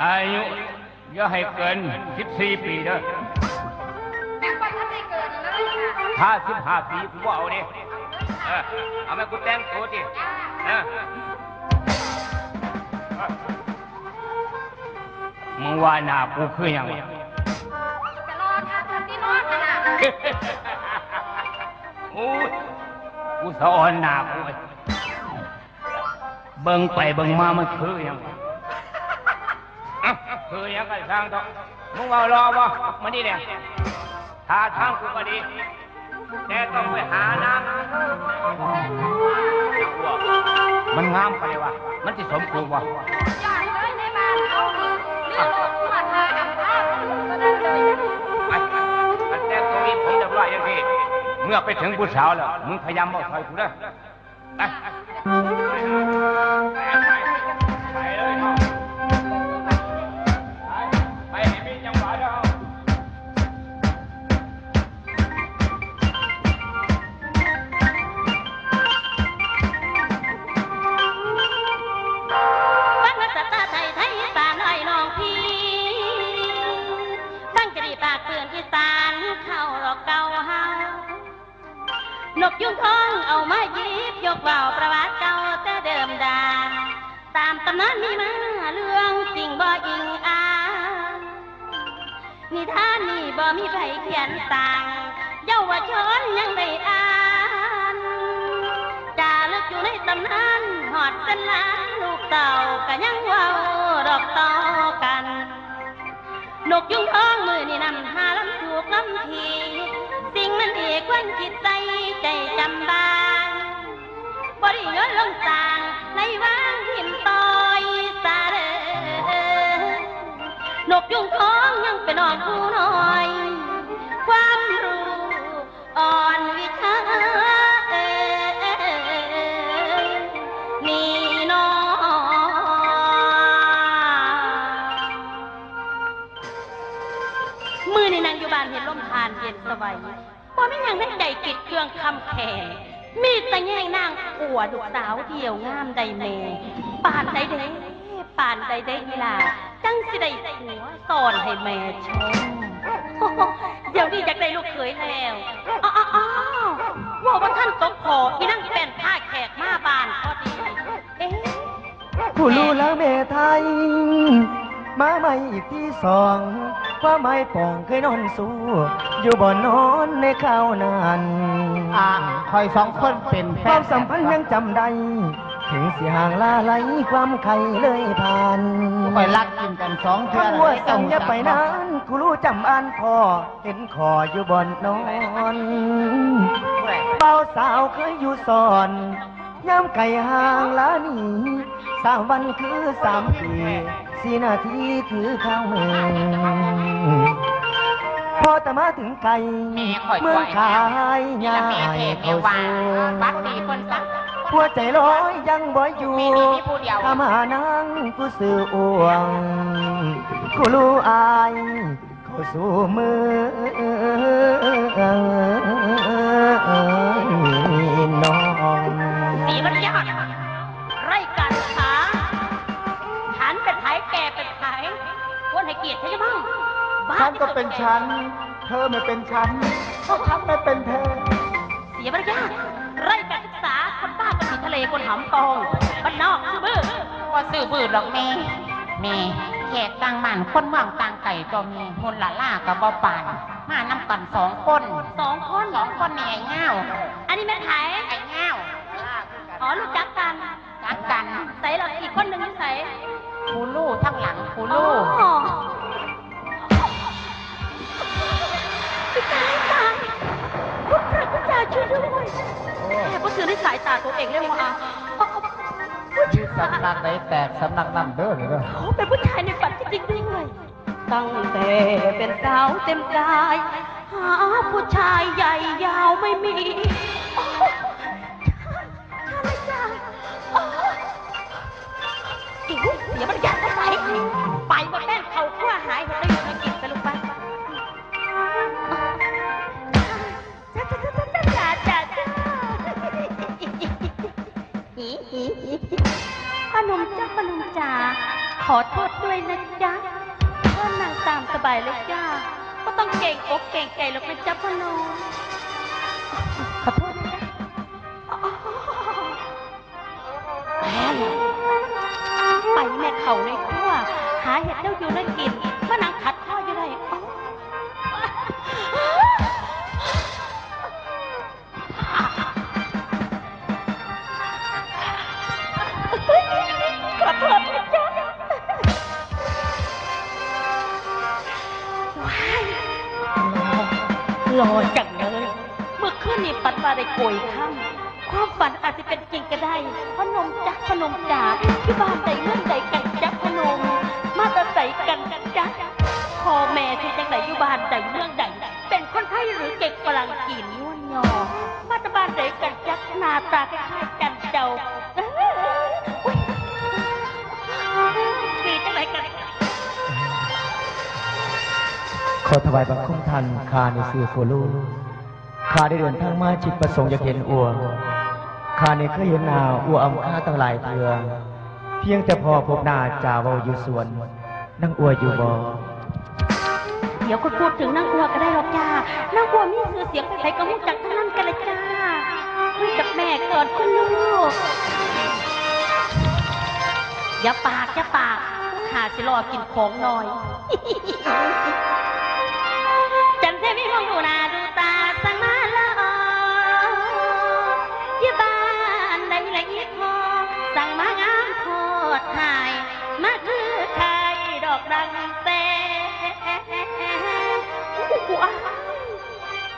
อายุอย่าให้เกิน14 ปีเด้อถ้า15 ปีกูเอาดิเอาไหมกูแต่งตัวดิมึงว่าหน้ากูคือยังจะรอค่ะทำที่นอนนะกูสอนหน้ากูเบิ่งไปเบิ่งมามันคือยังคือยังกันสร้างต้องมึงเอารอวะมาดิเนี่ยท่าทางกูก็ดีแต่ต้องไปหานางมันงามไปเลยวะมันจะสมควรวะมันแต่งตัวนี้ผมจะว่าอย่างนี้เมื่อไปถึงผู้สาวแล้วมึงพยายามบอกใครกูนะไปเลยเนาะไปให้มีจังหวะเด้อนกยุงทองเอามายิบยกเบาประวัติเก่าแต่เดิมดาตามตำนานมีมาเรื่องจริงบ่อิงอ้างนิทานนี่บ่มีใครเขียนต่างเยาวชนยังได้อ่านจารึกอยู่ในตำนานหอดเส้นล้านลูกเต่าก็ยังเว้าดอกต่อกันนกยุงทองมือนี่นำหาลำถูกลำทีสิ่งมันเอกวันจิตใจใจจำบางบริยนลงสางในวางหิมตอยสาเรนกยุงทองยังเป็นอ่อนผู้น้อยความรู้อ่อนวิชานี่น้อมือในนางอยู่บ้านเห็นลมทานเย็นสบายบ่ไม่ยังได้ใจกิดเครื่องคำแขนมีแต่แง่งนางอวดลูกสาวเดียวงามใดเมป่านใดเด้ป่านใดเด้นี่ล่ะจังสิได้ผัวสอนให้แม่ชมเดี๋ยวนี้อยากได้ลูกเขยแล้วว่าท่านตกขออีนั่งเป็นผ้าแขกมาบานพอดีผู้รู้แล้วเมไทยมาใหม่อีกที่สองว่าไม่ป่องเคยนอนสู้อยู่บ่อนอนในข้าวนั้นคอย2 คนเป็นแฟนความสัมพันธ์ยังจำได้ถึงสิห่างลาไหลความใครเลยผ่านคอยรักกินกัน2 เทื่อหัวสั่งอย่าไปนานกูรู้จำอ่านพอเห็นคออยู่บ่อนนอนเบาสาวเคยอยู่สอนย้ำไก่ห่างลานี่3 วันคือ3 ปี4 นาทีคือข้าวเมืองพอแต่มาถึงไก่เมืองขายง่ายเขาสูงหัวใจลอยยังบ่อยู่ถ้ามานั่งกูสื่ออ้วงกูรู้อายเขาสู่มือน้องสีมันยอดไร่กันขาฉันเป็นไผแกเป็นไผวนให้เกียรติใช่ไหมฉันก็เป็นฉันเธอไม่เป็นฉันก็ฉันไม่เป็นเธอเสียมารยาทไร่การศึกษาคนบ้าก็ติดทะเลคนหำตองบ้านนอกซื่อบื้อว่าซื่อบื้อหรอกแม่แขกต่างมันคนเมืองต่างไก่ตัวมีหุ่นละล่ากับบ่ปานมานำกัน2 คนนี่ไอ้เง่าอันนี้แม่ไผ่ไอ้เง่ารู้จักกันใส่หรออีกคนหนึ่งที่ใส่คูลู่ทั้งหลังคูลู่ตายคุณพระคุณเจ้าช่วยด้วยแต่ก็ถือในสายตาตัวเองเลยว่าผู้ชายสำนักไหนแตกสำนักนั่นเด้อเลยเขาเป็นผู้ชายในฝันจริงๆด้วยตั้งแต่เป็นสาวเต็มกายหาผู้ชายใหญ่ยาวไม่มีเดี๋ยวมันยัดเข้าไปมาแม่นเขาขั้วหายหมดเลยมากินไปลูกไปจ้าพนมจ้าขอโทษ ด้วยนะจ๊ะก็นั่งตามสบายเลยจ้าก็ต้องเก่งอกเก่งใจหรอกนะจ๊ะพ่อหนุ่มขอโทษนะไปแม่เข่าในขั้วหาเห็ดเจ้าอยู่น่ากินมานั่งขัดข้ออยู่ได้ขอโทษนะจ๊ะรอจังเลยเมื่อคืนนี้ฝันว่าได้โกยข้ามความฝันอาจจะเป็นจริงก็ได้พนมจ๊ะพนมจ๋าที่บ้านใดเรื่องใดกันจ๊ะพนมมาตะใสกันจ๊ะพ่อแม่ที่จังไหนอยู่บ้านใดเรื่องใดเป็นคนไทยหรือเก่งฝรั่งจีนย้วนยอมาตะบ้านใดกันจ๊ะหน้าตาคล้ายๆกันเจ้ามีจังไหนกันขอถวายบังคมท่านข้าในเสือโคลูข้าได้เดินทางมาจิตประสงค์อยากเห็นอัวข้าในเคยเห็นหน้าอัวอำค่าตั้งหลายเทือเพียงแต่พอพบหน้าจ่าเว้าอยู่สวนนั่งอัวอยู่บ่เดี๋ยวคุณพูดถึงนางอัวก็ได้หรอกจ้านางอัวมีชื่อเสียงใครก็รู้จักทั้งนั้นกันเลยจ้าคุยกับแม่ก่อนคุณลูกอย่าปากข้าสิรอกินของหน่อยจันเทวิมองดูหน้าดูตาสั่งมาละยี่บ้านใดละอีพอสั่งมางามโคตรหายมาคือไทยดอกดังเต้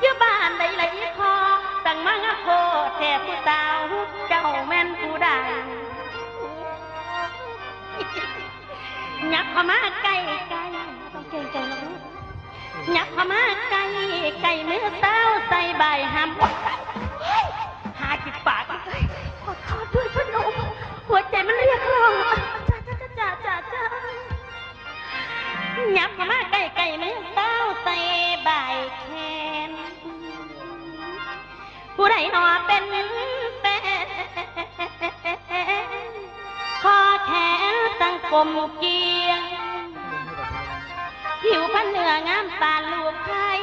ยี่บ้านใดละอีพอสั่งมางามโคตรแทบผู้สาวเจ้าแม่นผู้ใดยับเข้ามาใกล้ต้องเก่งใจนะลูกยับเข้ามาใกล้มือเต้าใส่ใบหำหาจิตปากขอโทษด้วยพนมหัวใจมันเรียกร้องจ้ายับเข้ามาใกล้มือเต้าใส่ใบแขนผู้ใดหนอเป็นแฟนคอแขนตั้งกลมเกียงผิวพันเนื้องามปานลูกไทย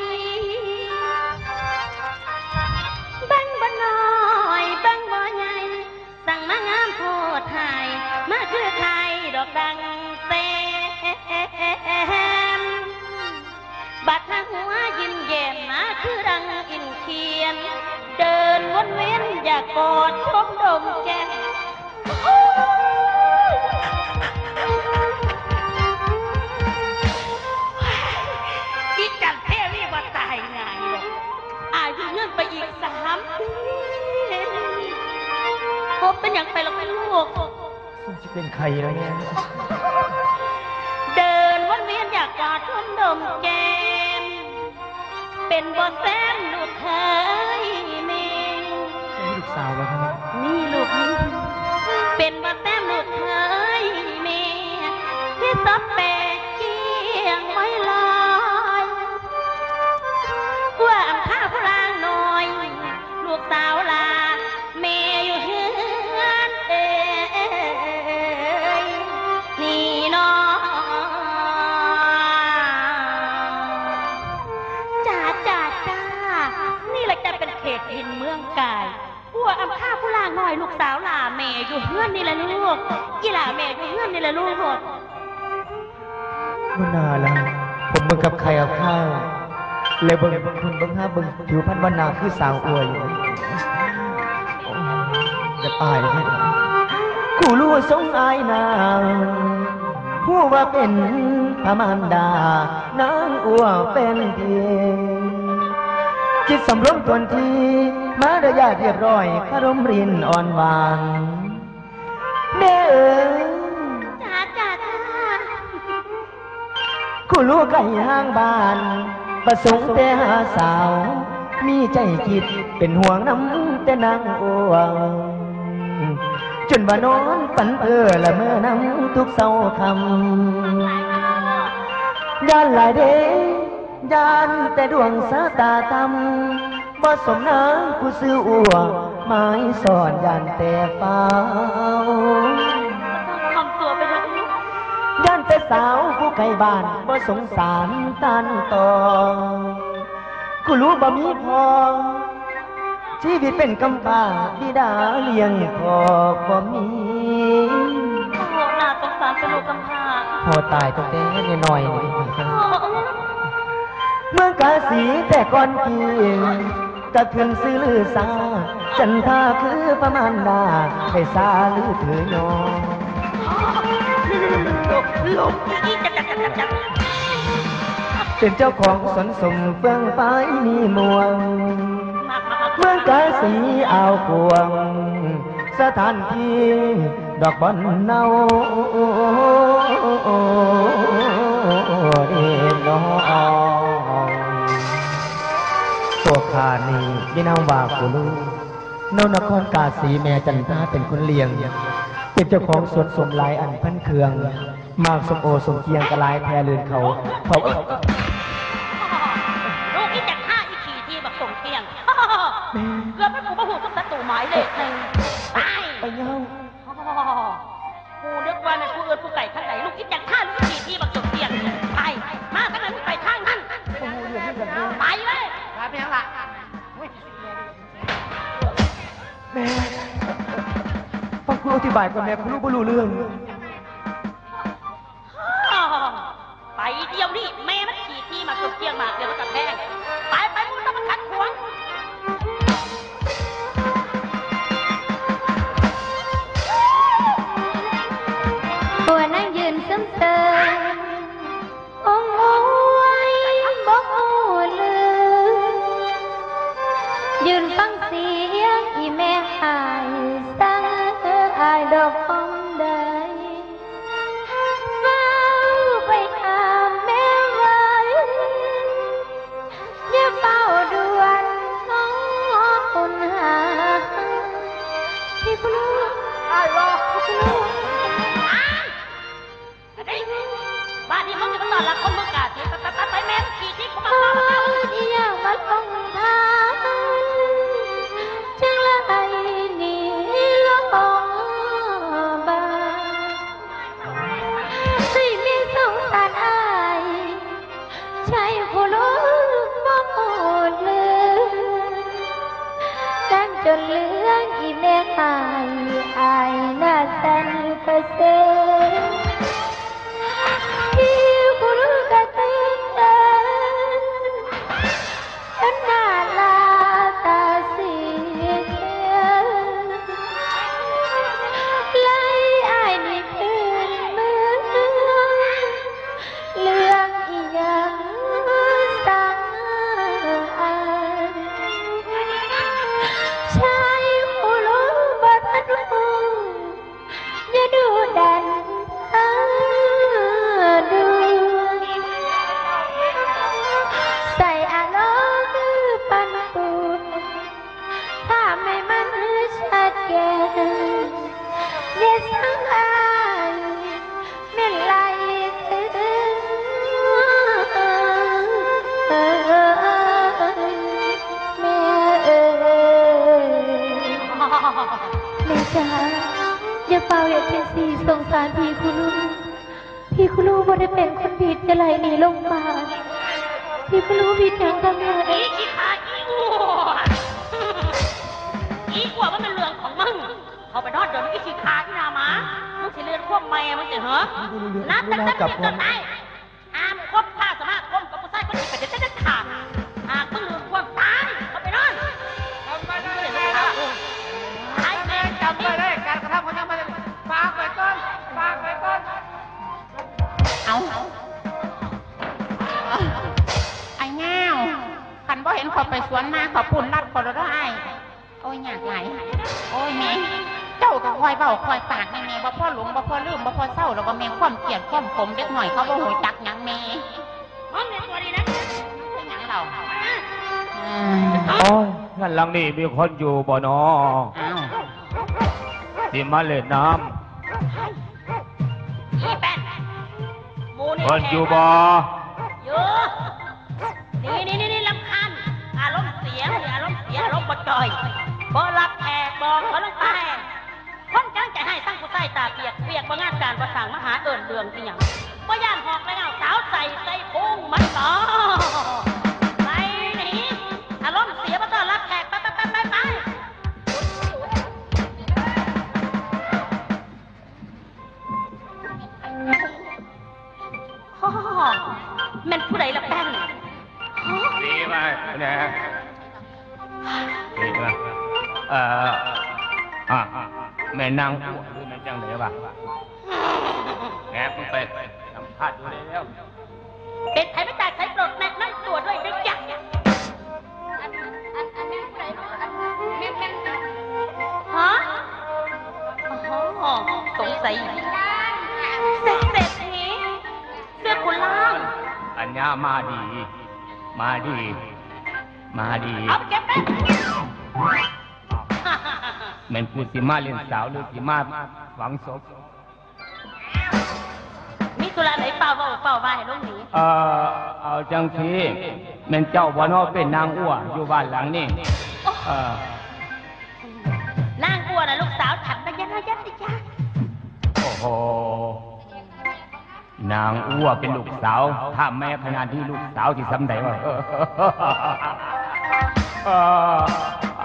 บังบ่น้อยบังบ่ใหญ่สั่งมางามโพดไทยมาคือไทยดอกดังเต้บัดหน้าหัวยิ้มแย้มมาคือรังอินเขียนเดินวนเวียนอยากกอดชมดมแก้มอีจันเทวีว่าตายไงอายุเงื่อนไปอีก3 ปีพบเป็นอย่างไปแล้วลูกซึ่งจะเป็นใครแล้วเนี่ยเดินวนเวียนอยากกอดชมดมแก้มเป็นบทแซมลูกเคยเมงลูกสาวแล้วครับนี่ลูกนี่เป็นบทแซมลูกเคยเมงที่ซับเปเกียงไว้ลอยว่าอำค่าพลางน้อยลูกสาวลาเมอยู่เฮือนนี่น้องจ้านี่แหละจะเป็นเขตดินเมืองกายว่าอำค่าพลางน้อยลูกสาวลาเมอยู่เฮือนนี่แหละลูกกีฬาเมอยู่เฮือนนี่แหละลูกเมื่อนานแล้วผมมึงกับใครเอาข้าวเลยเบิ่งคุณเบิ่งห้าเบิ่งผิวพรรณวันนาคือสาวอวยจะตายเลยกูรู้สงอายนางผู้ว่าเป็นพระมารดานางอัวเป็นเพียงจิตสำรวมตนทีมารยาทเรียบร้อยคารมรินอ่อนหวานแม่เอ๋ยจ้ากูรู้ไก่ห้างบ้านประสงค์แต่หาสาวมีใจคิดเป็นห่วงน้ำแต่นางอ้วงจนบ่านอนฝันละเมื่อน้ำทุกเศร้าคำย่านหลายเดย่านแต่ดวงสาตาตำบ่สมนางกูซื้ออ้วไม้สอนย่านแต่เฝ้าทำตัวไปทั้งย่านแต่ส สาวผู้ไกลบ้านบ่สงสารตันตองกูรู้บ่มีพอชีวิตเป็นกำพร้าบิดาเลี้ยงพ่อบ่มี โอ้โหน่าสงสารเป็นลูกกำพร้า พ่อตายตั้งแต่น้อยๆนี่เมืองกาสีแต่ก่อนพี่ก็ขึ้นซื้อลือสาจันทาคือประมาณนาให้สาลือถือยอ ลูกอีจักเป็นเจ้าของสวนสมเฟื่องฟ้ามีมวงเมืองกาสีอ่าวกวงสถานที่ดอกบอนเนาเอ็นน้องตัวข้านี่ยี่นามว่ากูรู้นนครกาสีแม่จันทาเป็นคนเลี้ยงเป็นเจ้าของสวนสมหลายอันพันเครื่องมากสมโอสมเกียงกระลายแพรเลือนเขาลูกอีจักฆ่าอีขี่ที่แบบส่งเที่ยงเกือบไม่กูมาหูกับศัตรูหมายเลขหนึ่งตาย ไปเงากูเลือกว่าในกูเอิญกูไก่ข้างไหนลูกอีจักฆ่าลูกอีขี่ที่แบบส่งเที่ยงไปมาข้างไหนมึงไปข้างนั้นไปเลยไปเพียงละแม่ฟังครูอธิบายก่อนแม่ครูไม่รู้เรื่องไปเดียวนี่แม่มันขี่ที่มาส่งเที่ยงมาเดี๋ยวมันกระแทกไปมึงต้องมาขัดขวางตัวนั่งยืนซึมเติมองโอยบอกลืมยืนฟังเสียงอีแม่หายสั่งอายดอกของใดว้าวไปหาแม่ไว้อย่าเฝ้าด่วนน้องคนหาพี่พลูไอ้วะพี่พลูบ้านนี้มึงจะมาต้อนรับคนมึงกาที่ไปแม่ขี่ที่กูมาต้อนรับอยากมาลงทางจังไรนี่ลงบ้านให้มีสงสารอายใช่ผู้ลูกบ่หมดเลยดังจนเลืองอีแม่อายน่าสันกระเซ็นที่ผู้ลูกกระเต้นฉันน่าลาตาเสียไล่อายนี่คืนเมืองเรื่องอีหยังสังอายชายผู้รู้บ่ทันรู้อย่าดูดันดูใส่อารมณ์ปันปูถ้าไม่มันชัดแก่อย่าสังอายเม่นไหลถึงแม่แม่จ๋าอย่าเฝ้าอย่าเทสีสงสารพี่คุณลูกพี่คุณลูกบ่ได้เป็นคนผิดจะไหลหนีลงมาพี่คุณลูกผิดอย่างทำไงอีขี้ขาอีกว่ามันเป็นเรื่องของมึงเขาไปทอดเดินอีขี้ขาอีนาหมามึงสิเลือนควบแม่มึงจะเหรอนับตั้งแต่มึงตายห้ามควบข้าสามารถควบกับผู้ชายคนนี้ไปเด็ดขาดหากมึงลืมควบตายเขาไปนอนจำไม่ได้จำไม่ได้การกระทำของยังไม่ได้ฝากไปก่อนเอาไอ้เงาคันบ่เห็นเขาไปสวนมาเขาปุ่นรัดเขาได้โอ้ยอยากไหลโอ้ยแม่เจ้าก็คอยเบาคอยปากแม่บ่พ่อหลงบ่พ่อลืมบ่พ่อเศร้าแล้วก็แม่ความเกลียดความขมเด็กหน่อยเขาบ่หูจักยังแม่มึงเนี่ยตัวดีนะเป็นยังเราโอ้ยงั้นหลังนี้มีคนอยู่บ่นอที่มาเล่นน้ำคนอยู่บ่อยู่นี่ลำคัญอารมณ์เสียอารมณ์บ่จ่อยบ่รับแขกบอกเขาลงไปคนจังใจให้ตั้งผู้ใต้ตาเปียกบ่งานการประสางมหาเอิญเดืองที่หยังบ่อยาก แม่นผู้ใดละแป้ง ดีมากนะดีมากแม่นางอ้วนหรือแม่จังไหนวะแง่มึงไปสัมภาษณ์ดูแล้ว เป็นไทยไม่จ่ายใช้โปรดแนะนำตัวด้วยนะจ๊ะอันแม่ผู้ใดเนาะแม่ฮะอ๋อสงสัยเสร็จทีเสื้อคุณล่าง อัญญามาดี มาดี มาดี เอาเก็บไป แม่นพูดสิมาเล่นสาวหรือสิมาหวังศพ มีธุระไหนเปล่ามาให้ลงหนี เอาจังทีแม่นเจ้าบ่นอเป็นนางอ้วนอยู่บ้านหลังนี่นางอ้วนน่ะลูกสาวฉันนะยันดิจ้า โอ้โหนางอ้วนเป็นลูกสาวถ้าแม่ขนาดที่ลูกสาวที่สำใดวะ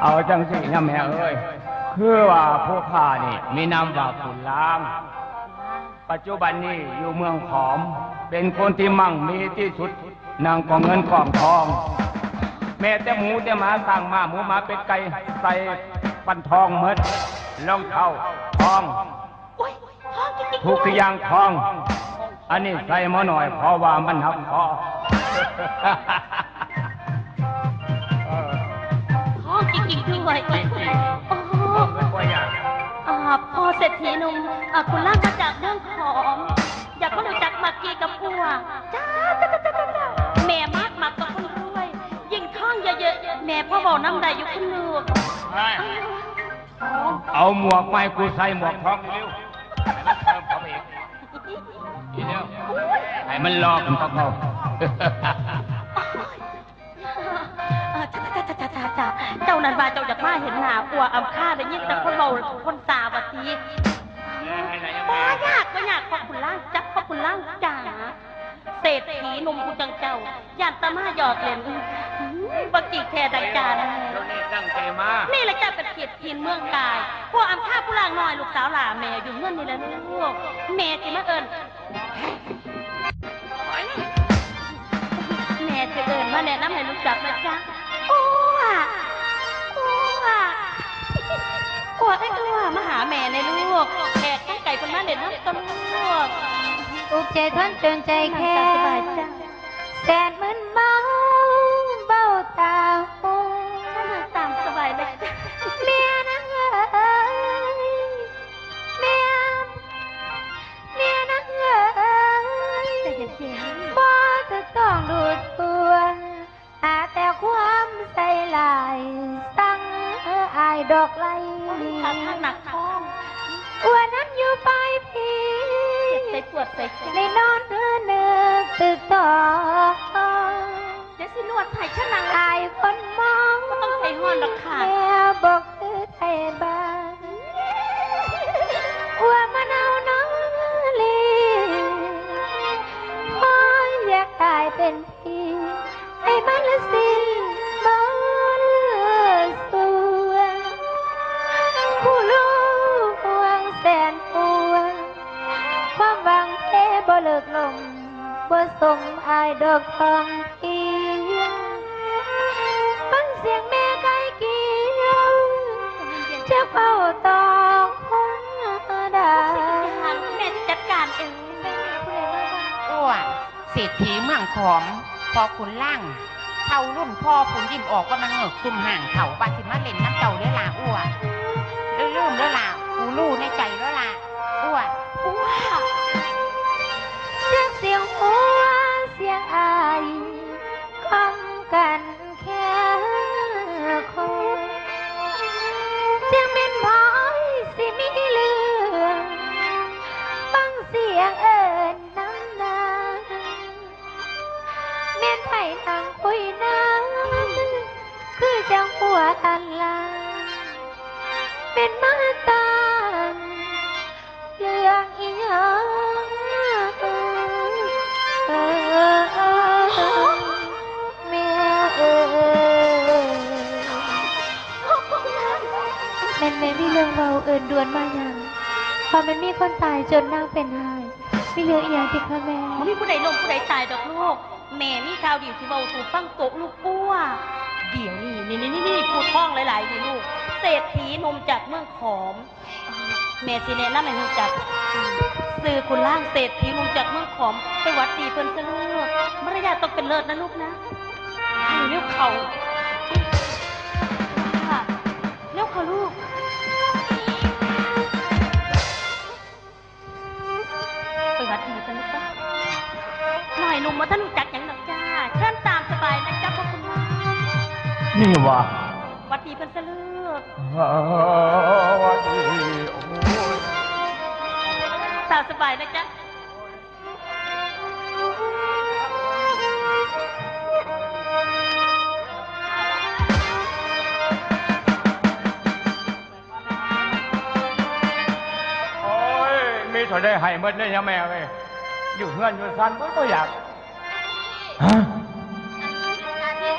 เอาจังสินะแม่เอ้ยคือว่าพวกข้านี่มีนามว่าขุนล้างปัจจุบันนี้อยู่เมืองขอมเป็นคนที่มั่งมีที่สุดนางกองเงินกองทองแม่แต่หมูแต่หมาสั่งมาหมูหมาเป็ดไก่ใส่ปันทองเมดรองเท้าทองทุกอย่างทองอันนี้ใส่มาหน่อยเพราะว่ามันหักคอท้องจริงๆด้วยพอเศรษฐีหนุ่มคุณล่างมาจากเมืองขอมอยากก็รู้จักมักกี้กับพัวจ้าแม่มากกับคนรวยยิ่งท้องเยอะๆแม่พ่อบอกน้ำใดอยู่คนลูกเอาหมวกไม้กูใส่หมวกทองเร็วให้มันเพิ่มเข้าไปอีกเร็วให้มันลอกมันเข้าเจ้านันว่าเจ้าอยากมาเห็นหน้าอัวอำค่าได้ยินแต่คนเมาคนสาวัตีบ่ยากพ่อคุณล่างจับพ่อคุณล่างจ๋าเศรษฐีหนุ่มผู้จังเจ้าย่านตะมาหยอดเล่นบักจีแท้ดังจานนี่แหละจะเป็นเขตทินเมืองกายพวกอำค่าผู้ล่างน้อยลูกสาวหล่าแม่อยู่เงื่อนนี่แหละลูกแม่ที่มาเอิญแม่จะเอิญมาแนะนำให้ลูกจับนะจ๊ะอ้วมาหาแม่ในลูกแขกตั้งไก่คนมาเด็ดน้ำต้นลูกอุกใจทนจนใจแค่แสนมึนเมาเบ้าตาหูฉันตามสบายเลยเมียนังเอ๋ยเมียนังเอ๋ยใจเย็นๆบ่จะต้องดูดตัวแต่ความใส่ลายตั้งอายดอกไล่ทางหนักท้องอ้วนนั้นอยู่ปลายพีใส่ปวดใส่ในนอนเนื้อตึกต่อเดี๋ยวสินวดไทยชนะอายคนมองต้องไทยห้อนดอกขาดแม่บอกคือไทยบ้านอ้วนมันเอาน้องลีพออยากตายเป็นพี่ให้มันละสิ้นบ่ส่วนผู้ลูกห่วงแสนปวงความหวังแท้บ่เลิกลงบ่สมอายดอกทองเพียงฟังเสียงแม่ไก่เกี่ยวจะเฝ้าตอกคนดาแม่จัดการเองอ้วนเศรษฐีเมืองขอมพอคุณล่างเท่ารุ่นพ่อคุณยิ้มออกว่ามันเงือกซุ่มห่างเถ่าบาสิมาเล่นน้ำเจ้าเด้อล่ะอ้วนเริ่มแล้วล่ะกูรู้ในใจแล้วล่ะอ้วนเสียงหัวเสียงอายคำกันแค่คนจะเป็นพอยสิมีเรื่องฟังเสียงเอิญน้ำนาแม่นไผ่ทางคุยน้ำคือจังหัวตันลาเป็นมาตามเรื่องอีหยังแม่แม่มีเรื่องเราเอิญดวนมาอย่างพอมันมีคนตายจนนั่งเป็นหาย มีเรื่องอีหยังติคะแม่ มันมีผู้ใดล้มผู้ใดตายดอกลูกแม่มีข่าวดีที่เบาสู่ฟังโตกลูกปัวเดี๋ยวนี่พูดท้องหลายๆนี่ลูกเศรษฐีหนุ่มจากเมืองขอมแม่สิแนะนำให้รู้จักสื่อคุณล่างเศรษฐีหนุ่มจากเมืองขอมไปวัดดีเพิ่นซะเลิกมารยาทต้องเป็นเลิศนะลูกนะเลี้ยวเขาค่ะเลี้ยวเขาลูกไปวัดดีกันลูกปะหน่อยหนุ่มมาท่านรู้จักอย่างหนักจ้าเชิญตามสบายนะจ๊ะพ่อคุณล่า นี่วะ วัดดีเพิ่นซะเลิก วัดดีโอ้ย ตามสบายนะจ๊ะ โอ้ยมีเท่าได้ให้หมดเลยนะแม่เว้ยอยู่เพื่อนอยู่ซันก็อยาก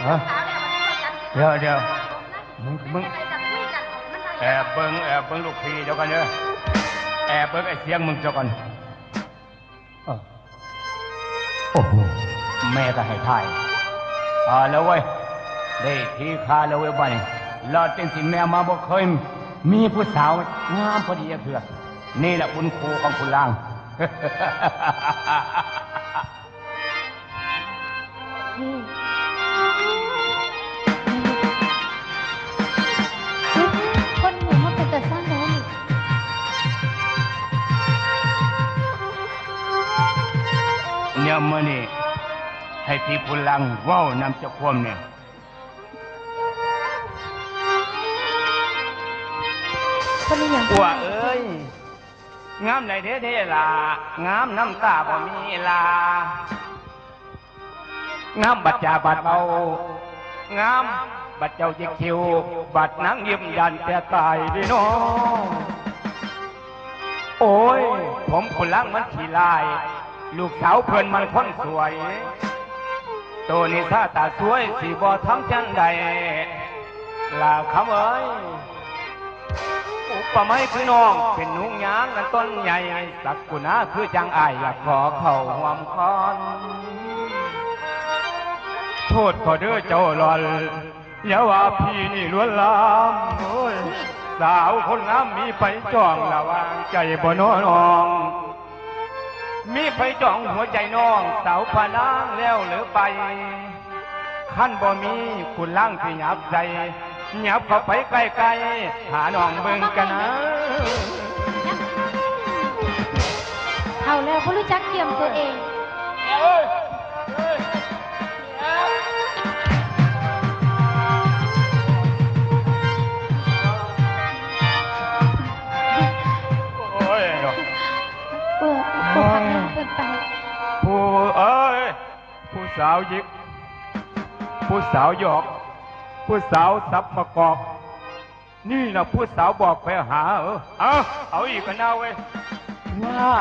ฮะเดี๋ยวมึงแอบเบิ้งลูกพี่เดี๋ยวกันเด้อแอบเบิ้งไอ้เสียงมึงเดี๋ยวกันโอ้โหแม่ก็ให้ทายแล้วเว้ยได้ทีคาแล้วเว้ยบ้านนี้เราจริงสิแม่มาบอกเคยมีผู้สาวงามพอดีเถื่อนี่แหละคุณครูของคุณล่าง คนหมูมันเป็นแต่สร้างแล้วนี่ เนี่ยมื่อนี่ให้พี่คุณลังว่าวนำเจ้าความเนี่ย คนนี้อย่าง ว่าเอ้ยงามในเท่ๆล่ะงามน้ำตาบ่มีลางามบัดจ่าบัดเบางามบัดเจ้าจิกคิวบัดนังยิ้มยันแต่ตายดิน้องโอ้ยผมคุณลังมันขี้ลายลูกสาวเพิ่นมันคนสวยตัวนี้ถ้าตาสวยสิบ่ทำจังใดลาคำเอ้ยอุปมาคือน้องเป็นนุ่งยางกันต้นใหญ่สักกุณาคือจังอายอยากขอเข้าหวมคอนโทษขอเด้อเจ้าหลอนอย่าว่าพี่นี่ล้วนลามโอ้ยสาวคนงามมีไฟจ้องระวางใจบ่น้องมีไฟจ้องหัวใจน้องสาวพนางแล้วหรือไปขั้นบ่มีคุณล่างที่หยับใจหยับเข้าไปใกล้ๆหาน้องเบิ่งกันนะ เอาแล้วเขารู้จักเกี่ยมตัวเอง โอ้ย เปิดพักน้ำเปิดไป ผู้เอ้ยผู้สาวยิกผู้สาวหยอกผู้สาวสับมะกอกนี่นะผู้สาวบอกไปหาเอาอีกกันเอาเว้ยว่า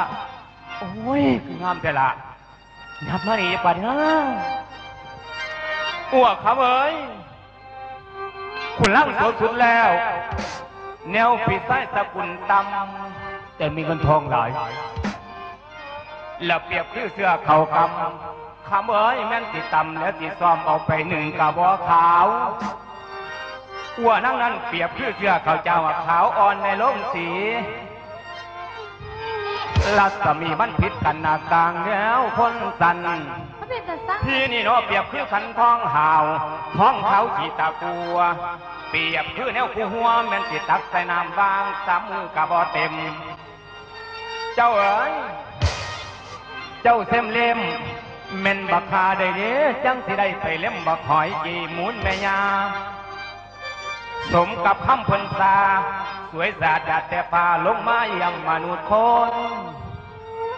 โอ้ยงามแต่ละนับมาอีกปัดนะอ้วกครับเอ้ยคุณล่างสดสุดแล้วแนวปีไส้สกุลตำแต่มีเงินทองหลายแล้วเปรียบคือเสื้อเขากำคำเอ้ยแม่นติดตำแล้วติดซ้อมเอาไปหนึ่งกระบอกขาวอ้วนั่งนั้นเปรียบคือเสื้อเขาเจ้าขาวอ่อนในลมสีรัศมีมันผิดกันหน้าต่างแล้วคนสัน เขาเป็นแต่สร้าง พี่นี่เนาะเปรียบคือขันทองหาวท้องเขาจีตากัวเปรียบคือแนวคู่หัวแม่นติดตักใส่น้ำบางสามมือกะบ่เต็มเจ้าเอ๋ยเจ้าเส้มเล่มเม่นบักคาได้เด้จังสิได้ไปเล่มบักหอยจีมูนแม่ยาสมกับคำเพิ่นสาสวยสะอาดแต่พาลงมายังมนุษย์คน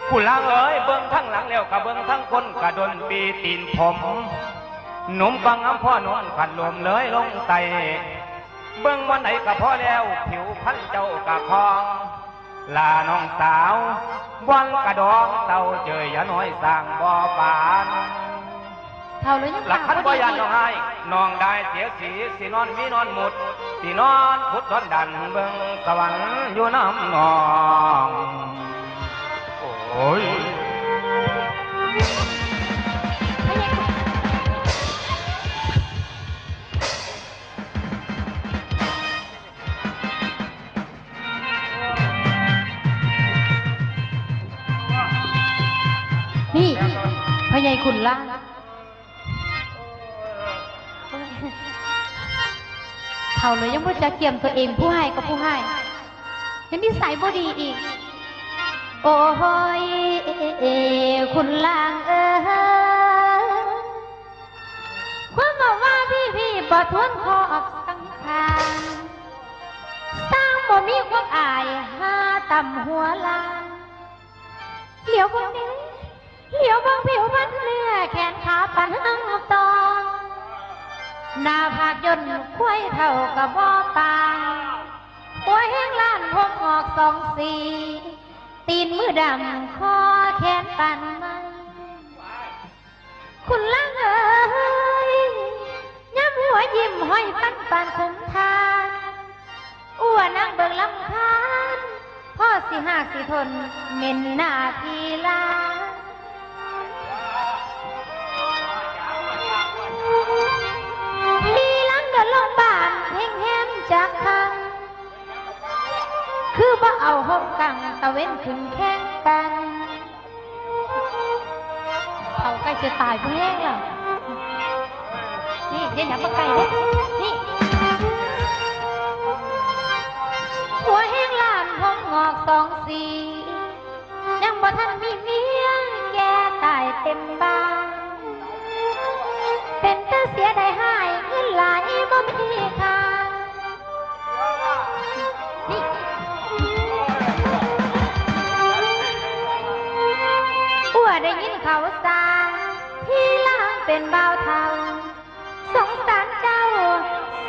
ผู้ล่างเอ๋ยเบิ้งทั้งหลังแล้วกะเบิ้งทั้งคนกะดนปีตีนผมหนุ่มฟังอำพ่อนอนขันลมเลยลงไตเบิ้งวันไหนกะพอแล้วผิวพันเจ้ากะคองลาน้องสาววันกระดองเต่าเจยอย่าน้อยสร้างบ่อปาน เท่าเลยยัง หลักขันบ่ยันน้องให้น้องได้เสียสีสินอนมีนอนหมุดสินอนพุทธนดันเบิ่งสวรรค์อยู่น้ำนองโอ้ย พ่อใหญ่ขุนล่างเท่าเลยยังบ่จะเกี่ยมตัวเองผู้ให้กับผู้ให้ยังนิสัยบ่ดีอีกโอ้ยขุนล่างความบอกว่าพี่บ่ทวนขอบสังขารสร้างบ่มีความอายหาต่ำหัวลานเหลียวบางนี้เหลียวบางผิวพันเนื้อแขนขาปันหังตองหน้าผากย่นควยเท่ากับบ่อปางหัวแห้งล้านผมออกสองสีตีนมือดำคอแขนปันมันคุณล่างย้ำหัวยิ้มห้อยปันคมทานอ้วนนั่งเบิ่งลำคาญพ่อสิหากสิทนเม่นหน้าทีลามีหลังเดินลงบ้านเพ่งแฮมจากทางคือบ่เอาห้องกังตะเว้นขึ้นแข่งกันเขาใกล้จะตายผู้แห้งแล้วนี่เดี๋ยวอย่ามาไกลเลยนี่หัวแห้งล้านผมงอกสองสียังบ่ทันมีเมียแก่ตายเต็มบ้านเป็นแต่เสียได้หายเงินหลายบ่มีค่านี่อ้วได้ยินเขาสาพี่ล่างเป็นบ่าวเทาสงสารเจ้า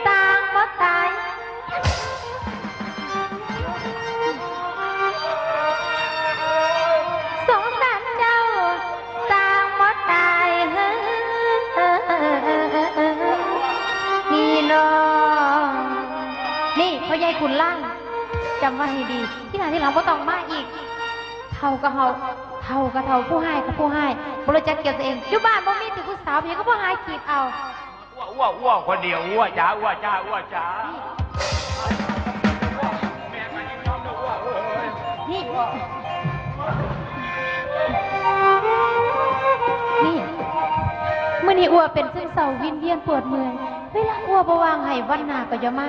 สร้างบ่ตายสงสารเจ้าสร้างบ่ตายนี่น้องนี่พ่อใหญ่ขุนล่างจำไว้ให้ดีที่หลังบ่ต้องมาอีกเท่ากับเฮาเท่ากับเท่าผู้ให้กับผู้ให้บ่รู้จักเกี่ยวตัวเองอยู่บ้านบ่มีแต่ผู้สาวเพียงก็บ่หายขีดเอาอ้วคนเดียวอ้วจ้าอ้วจ้าอ้วจ้านี่มื้อนี้อ้วเป็นซึมเศร้าวินเวียนปวดเมื่อยเวลาอ้วบ่วางให้วันหน้าก็อย่ามา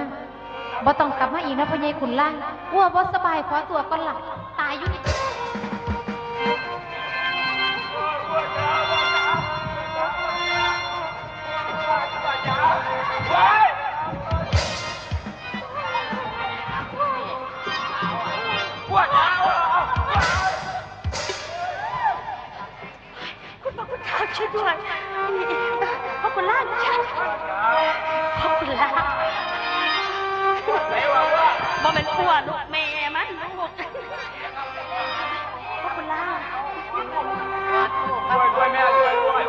บ่ต้องกลับมาอีกนะพ่อใหญ่ขุนล่างอ้วบ่สบายขอตัวก่อนล่ะตายอยู่นี่คุณพ่อคุณเท้าช่วยด้วยพ่อคุณล่างพ่อคุณล่างบ่เป็นผัวลูกแม่มันลูกพ่อคุณล่างช่วยแม่ช่วย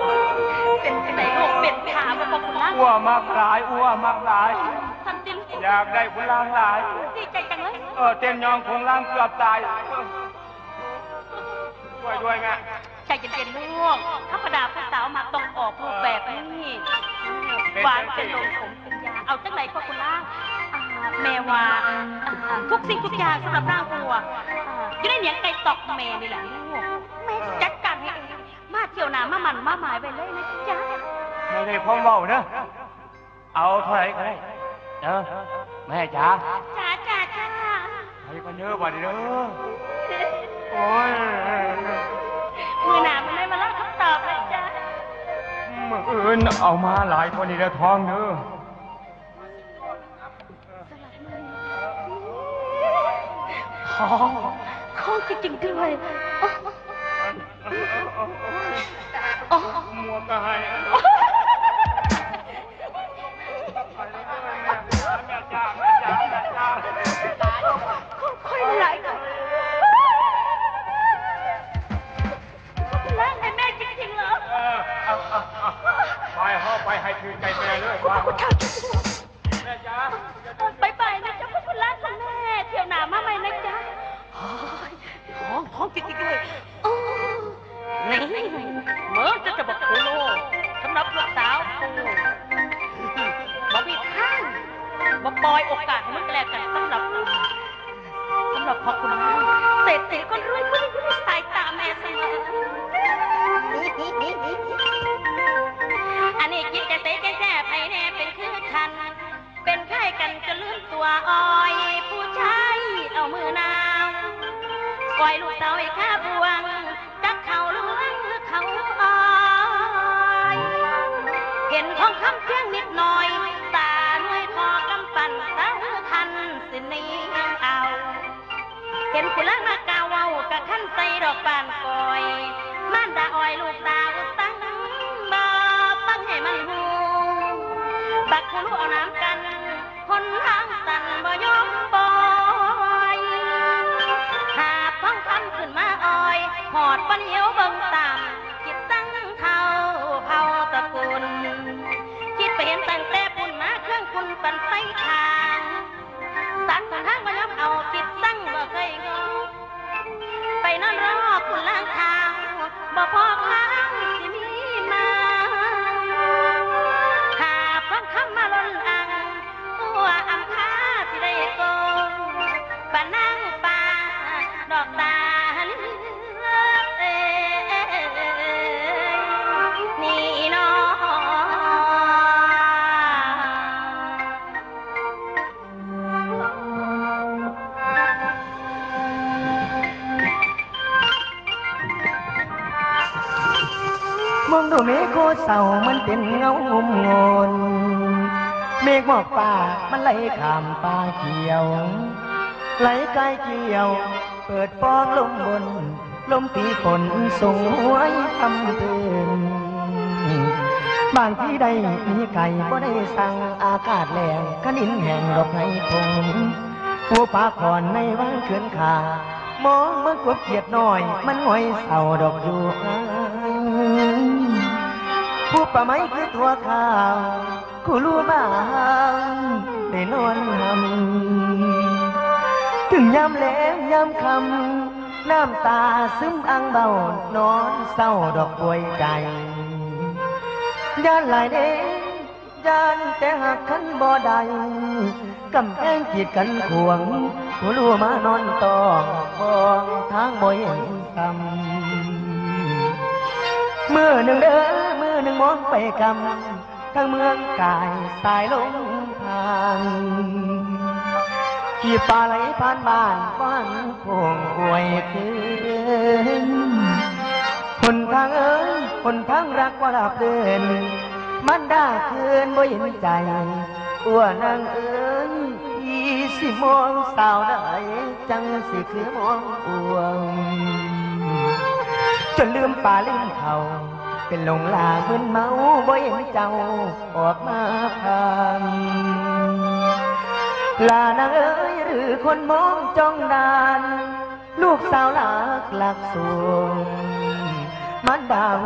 เป็นไหนลูกเป็นขาพ่อคุณล่างอ้วมากหลายอ้วมากหลายทำจริงอยากได้คุณล่างหลายดีใจจังเลยเต้นยองคงล่างเกือบตายช่วยด้วยแม่ใจเย็นๆลูกธรรมดาผู้สาวมาต้องออกรูปแบบนี้หวานเป็นลมผมเป็นยาเอาจังไหนพ่อคุณล่างแม่ว่าทุกสิ่งทุกอย่างสำหรับร่างวัวจะได้เหนียงไก่ตอกแม่นี่แหละลูกแม่จัดการให้เองมาเที่ยวหนามามันมาหมายไปเลยนะจ๊ะไม่ได้พ่อเบาเนอะเอาเท่าไหร่ก็ได้แม่จ๋าให้กันเยอะกว่านี้เนอะโอ้ยมือหนามันไม่มาเล่าคำตอบเลยจ้ะมืออื่นเอามาหลายคนนี้แล้วท้องเนอะท้องจริงๆด้วยมัวกายค่อยไหลกันร่างให้แม่จริงๆเหรอไปให้ถือใจแม่เลยว่าแม่จ๋าไปนะจ๊ะคุณร่างของแม่เที่ยวหนามาใหม่นะจ๊ะท้องจริงๆเลยนี่เมื่อจะบอกคุณโลสำหรับลูกสาวกูมาบิดข้างมาปล่อยโอกาสให้มันแลกกันสำหรับพ่อคุณเศรษฐีคนรวยผู้ที่สายตาแม่เสมอ ปล่อยลูกสาวให้ข้าบวงจักเขาลวงหรือเขาอ้อยเห็นทองคำเพียงนิดหน่อยตาหน่วยคอกำปั่นสาวคันสินีเอาเห็นผู้ล่างมากาวเอากะขั้นใส่ดอกบานกอยม่านดาอ้อยลูกสาวตั้งบ่ฟังให้มันหูบักผู้รู้เอาน้ำกันคนทางสั่นบ่ยอมปล่อยหาพ้องคำขึ้นมาอ้อยหอดปันเหี่ยวเบิ่งตามคิดตั้งเท่าเผาตระกูลคิดไปเห็นตั้งแต่ปุ่นมาเครื่องคุณปันไฟทางตัดคนทางบ่ยอมเอาคิดตั้งบ่เคยงงไปนอนรอคุณล้างทางบ่พอค้างสิมีมาหาพ้องคำมาล้นอังตัวอำคาที่ได้โกงปะนั่งป่าดอกตานี่น้องมองดูเมฆโคเศร้ามันเป็นเงางมงนเมฆหมอกป่ามันไหลข้ามป่าเขียวไหลกายเกี่ยวเปิดปองลมบนลมตีฝนส่งหวยทำเตือนบางที่ใดมีไก่ก็ได้สั่งอากาศแรงขนินแห่งดอกไม้คงหัวปาก่อนในวังเขื่อนขามองเมื่อกบเกียดน้อยมันหอยเศร้าดอกอยู่ผู้ป่าไม้คือตัวข้าวคู่รู้บ้างได้นอนหำถึงยามแล้งยามคำน้ำตาซึมอังเบานอนเศร้าดอกป่วยใจย่านหลายเด้ย่านแต่หักขันบ่ได้กำแพงกีดกันขวงผู้รู้มานอนตองบองทางบ่เห็นซ้ำมือหนึ่งเด้อมือหนึ่งมองไปกำทั้งเมืองกายสายลงทางขี่ปลาไหลผ่านบ้านบ้านโค้งหวยคืนคนทางคนทางรักว่าลับเดินมันด่าคืนบ่เห็นใจอ้วนางพี่สิมองสาวได้จังสิคือมองอ้วงจนลืมป่าลืมเขาเป็นหลงลามึนเมาบ่เห็นเจ้าออกมาพามลานางหรือคนมองจ้องนานลูกสาวหลักสวงมันดาว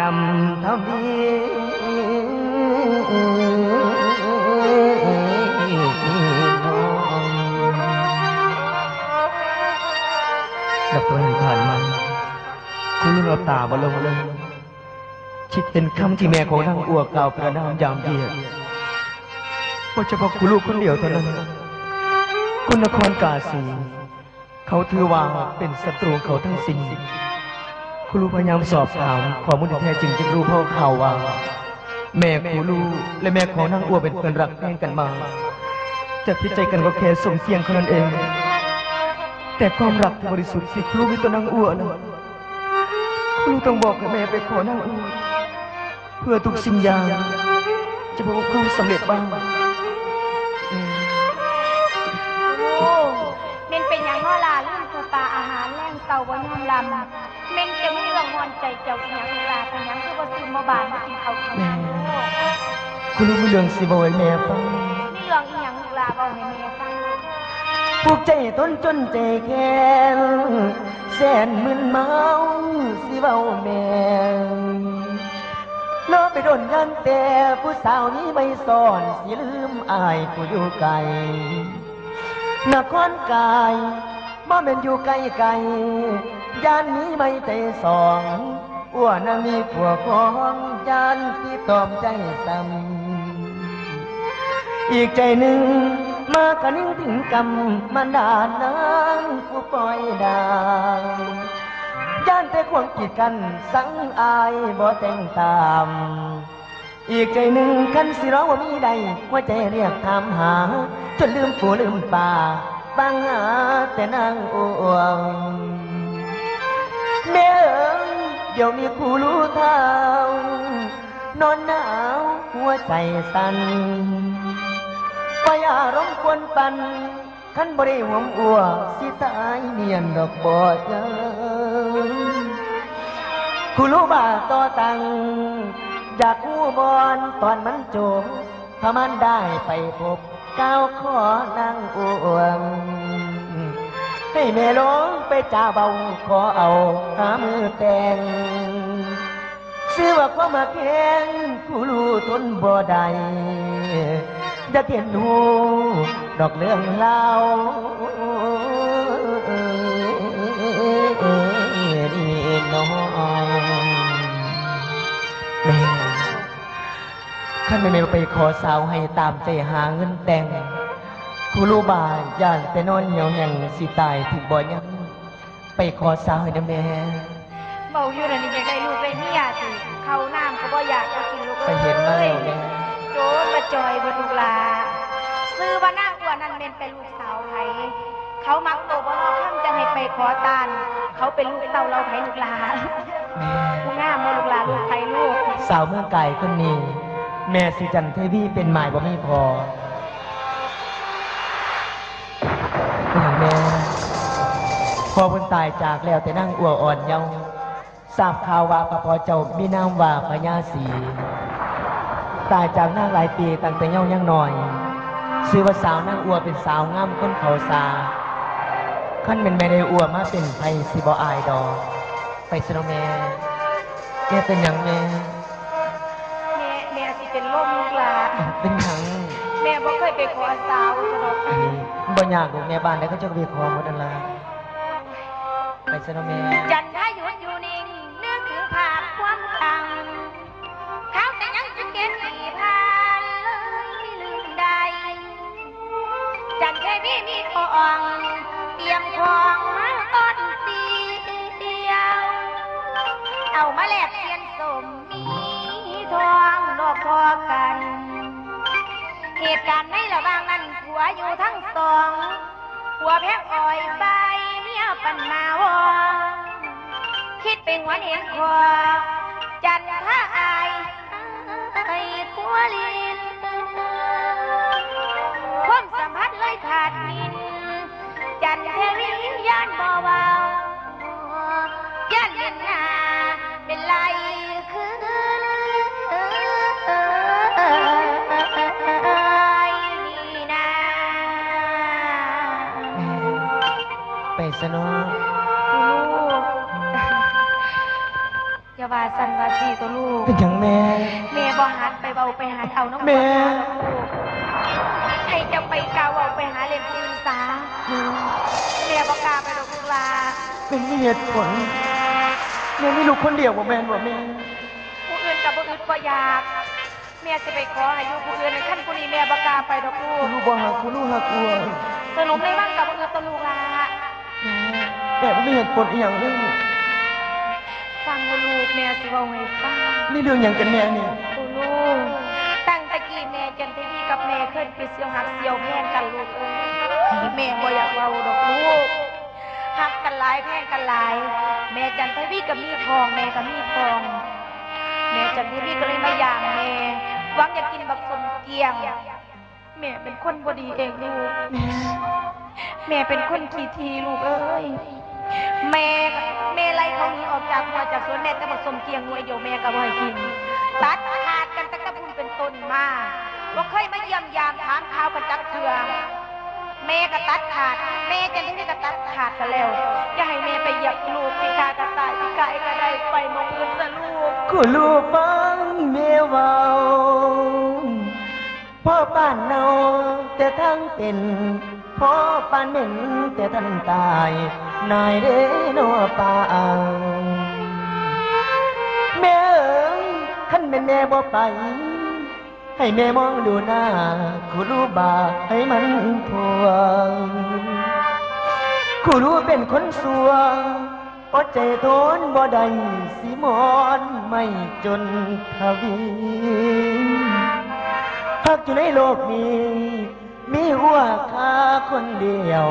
นำทำดีดับตัวเห็นผ่านมาคุณลุงเอาตาบอลงเลยคิดเป็นคำที่แม่ของนางอ้วกกล่าวประนามยามเยียดว่าเฉพาะคุณลูกคนเดียวเท่านั้นคุณนครกาสีเขาถือว่าเป็นศัตรูเขาทั้งสิ้นคุณลูกพยายามสอบถามข้อมูลที่แท้จริงจึงรู้เพราะข่าวว่าแม่คุณลูกและแม่ของนางอ้วเป็นเพื่อนรักแย่งกันมาจะพิจัยกันก็แค่สมเสียงเท่านั้นเองแต่ความรักที่บริสุทธิ์สิคุณลูกมีตัวนางอ้วนะคุณลูกต้องบอกกับแม่ไปขอนางอ้วเพื่อทุกสิ่งอย่างจะพบความสำเร็จบ้างเมนเป็นอย่างน้อลาลื่นตัวปลาอาหารแรงเต่าบ่ยอมลำเมนจะไม่เรื่องงอนใจเจ้าอีหยังลาเป็นหยังคือบ่ซื้อมาบานมากินเอากินคุณลูกมีเรื่องสิบ่ให้แม่ฟังมีเรื่องอีหยังลาบ่ให้แม่ฟังพวกใจต้นจนใจแค้นแสนมึนเมาสิเว้าแม่ล้อไปโดนยันแต่ผู้สาวนี้ไม่สอนสิลืมอายผู้อยู่ไกลนครกายบ่แม่นอยู่ไกลไกลย่านนี้ไม่ใจสองอ้วนมีผัวของย่านที่ตอมใจซ้ำอีกใจหนึ่งมากันนิ่งถึงกำมันดานนางผู้ปล่อยดาวย่านแต่ควงกีดกันสังอายบ่แต่งตามอีกใจหนึ่งคันสิร้องว่ามีใดหัวใจเรียกถามหาจนลืมปู่ลืมป่า บังหาแต่นางอ้วงแม่เอ๋ยเดี๋ยวมีผู้รู้เท่านอนหนาวหัวใจสั่นไปอารมณ์ควรปันขันบริหวมอัวสิตายเนียนดอกบอดยังผู้รู้บ่าต่อตังอยากหูบอนตอนมันโจมถ้ามันได้ไปพบก้าวขอนางอ้วงให้แม่ลงไปจ่าเบาขอเอาหามือแต่งชื่อว่าความมาแข็งผู้รู้ทนบ่ได้จะเห็นหูดอกเรื่องเล่าน้องแม่ขั้นแม่ไปขอสาวให้ตามใจหาเงินแต่งผู้รู้บ่าย่านแต่นอนเหี่ยวแห่งสิตายถึงบ่ยังไปขอสาวให้นะแม่เบาอยู่นั่นนี่อยากได้ลูกได้เมียสิเข้าน้ำก็บ่อยากจะกินลูกไปเห็นมาแล้วแม่โจนมาจอยบนลูกลาซื้อว่านางอ้วนนั่นเป็นลูกสาวไผเขามักโตบ่รอค่ำจะให้ไปขอตานเขาเป็นลูกเต่าเราไผลูกลาผู้งามบ่ลูกลาลูกไผลูกสาวเมืองไก่คนนี้แม่สิจันเทวีเป็นหมายบ่มีพออย่างแม่พอเพิ่นตายจากแล้วแต่นั่งอ้วอ่อนเยาว์ทราบข่าวว่าพระพ่อเจ้ามีนามว่าพญาศรีตายจากนางหลายปีตั้งแต่เยาว์ยังน้อยชื่อว่าสาวนางอ้วเป็นสาวงามคนเขาสาขั้นเป็นแม่ได้อ้วมาเป็นไผสิบ่อายดอกไปสนแม่แกเป็นหยังแม่สิเป็นลมลูกลาเป็นหยังแม่บ่เคยไปขอสาวซะดอกบ่ยากลูกแม่บ้านได้ก็จะไปขอหมดนั่นล่ะไปสนแม่จันทาอยู่นิ่งนึกถึงภาพความตังเขาแต่ยังจะเก็บที่ผ่านเลยลืมได้จันเคยมีของเตรียมของมาต้นตีเดียวเอามาแลกเทียนสมมีทองดอกพอกันเหตุการณ์ในระหว่างนั้นผัวอยู่ทั้งสองผัวแพ็กอ้อยใบเมียปั่นมาวอคิดเป็นวันเห็นคอจันท่าอายขัวลินความสัมพันธ์เลยขาดมินจันเทวีย่านบ่เบาย่านเล่นหน้าเป็นไรคือไปซะเนาะอย่าว่าสันว่าสีตัวลูกเป็นอย่างแม่บ่หันไปเบาไปหาเอาน้องแม่ให้จะไปกาวเอาไปหาเล่นปืนสาแม่บ่กล้าไปดอกลูกลาเป็นเหตุผลแม่ไม่ลูกคนเดียวบ่แม่นบ่แม่ผู้อื่นกับผู้อื่นบ่อยากแม่จะไปขออายุผู้อื่นในขั้นผู้นี้แม่บ่กล้าไปดอกลูกลูกบ่หักลูกหักอ้วนสนุกในบ้านกับผู้อื่นตัวลูกลาแต่ไม่เห็นผลอีกอย่างเลยฟังลูกแม่สิว่าไงฟังนี่เรื่องอย่างกันแม่เนี่ยลูกตั้งแต่กี้แม่จันทวีกับแม่เคยไปเสี่ยวหักเสี่ยวแพงกันลูกแม่บ่อยากเว้าดอกลูกหักกันหลายแพงกันหลายแม่จันทวีกับมีทองแม่กับมีทองแม่จันทวีก็เลยมาย่างแม่หวังอยากกินบักสมเกียงแม่เป็นคนบ่ดีเองลูกแม่เป็นคนขี้ทีลูกเอ้ยแม่ไล่เขาหนีออกจากหัวจากสวนแม่แต่บักสมเกียงหน่วยเดียวแม่ก็บ่ให้กินตัดขาดกันตั้งแต่บุญเป็นต้นมาบ่เคยมาเยี่ยมยามถามข่าวกันจักเทื่อแม่ก็ตัดขาดแม่จันทวีก็ตัดขาดกันแล้วอย่าให้แม่ไปเหยียบลูกพิการก็ตายพิการก็ได้ไปมองอื่นซะลูกคือลูกฟังแม่เว้าพ่อป้านเนาแต่ทั้งเป็นพ่อป้านเหม็นแต่ท่านตายนายเด้นอป่าแม่เอ๋ยขันแม่บ่ไปให้แม่มองดูหน้าคูรู้บาให้มันทั่วคูรู้เป็นคนสัวอดใจทนบ่ได้สิมอนไม่จนทวีพักอยู่ในโลกนี้ มีหัวข้าคนเดียว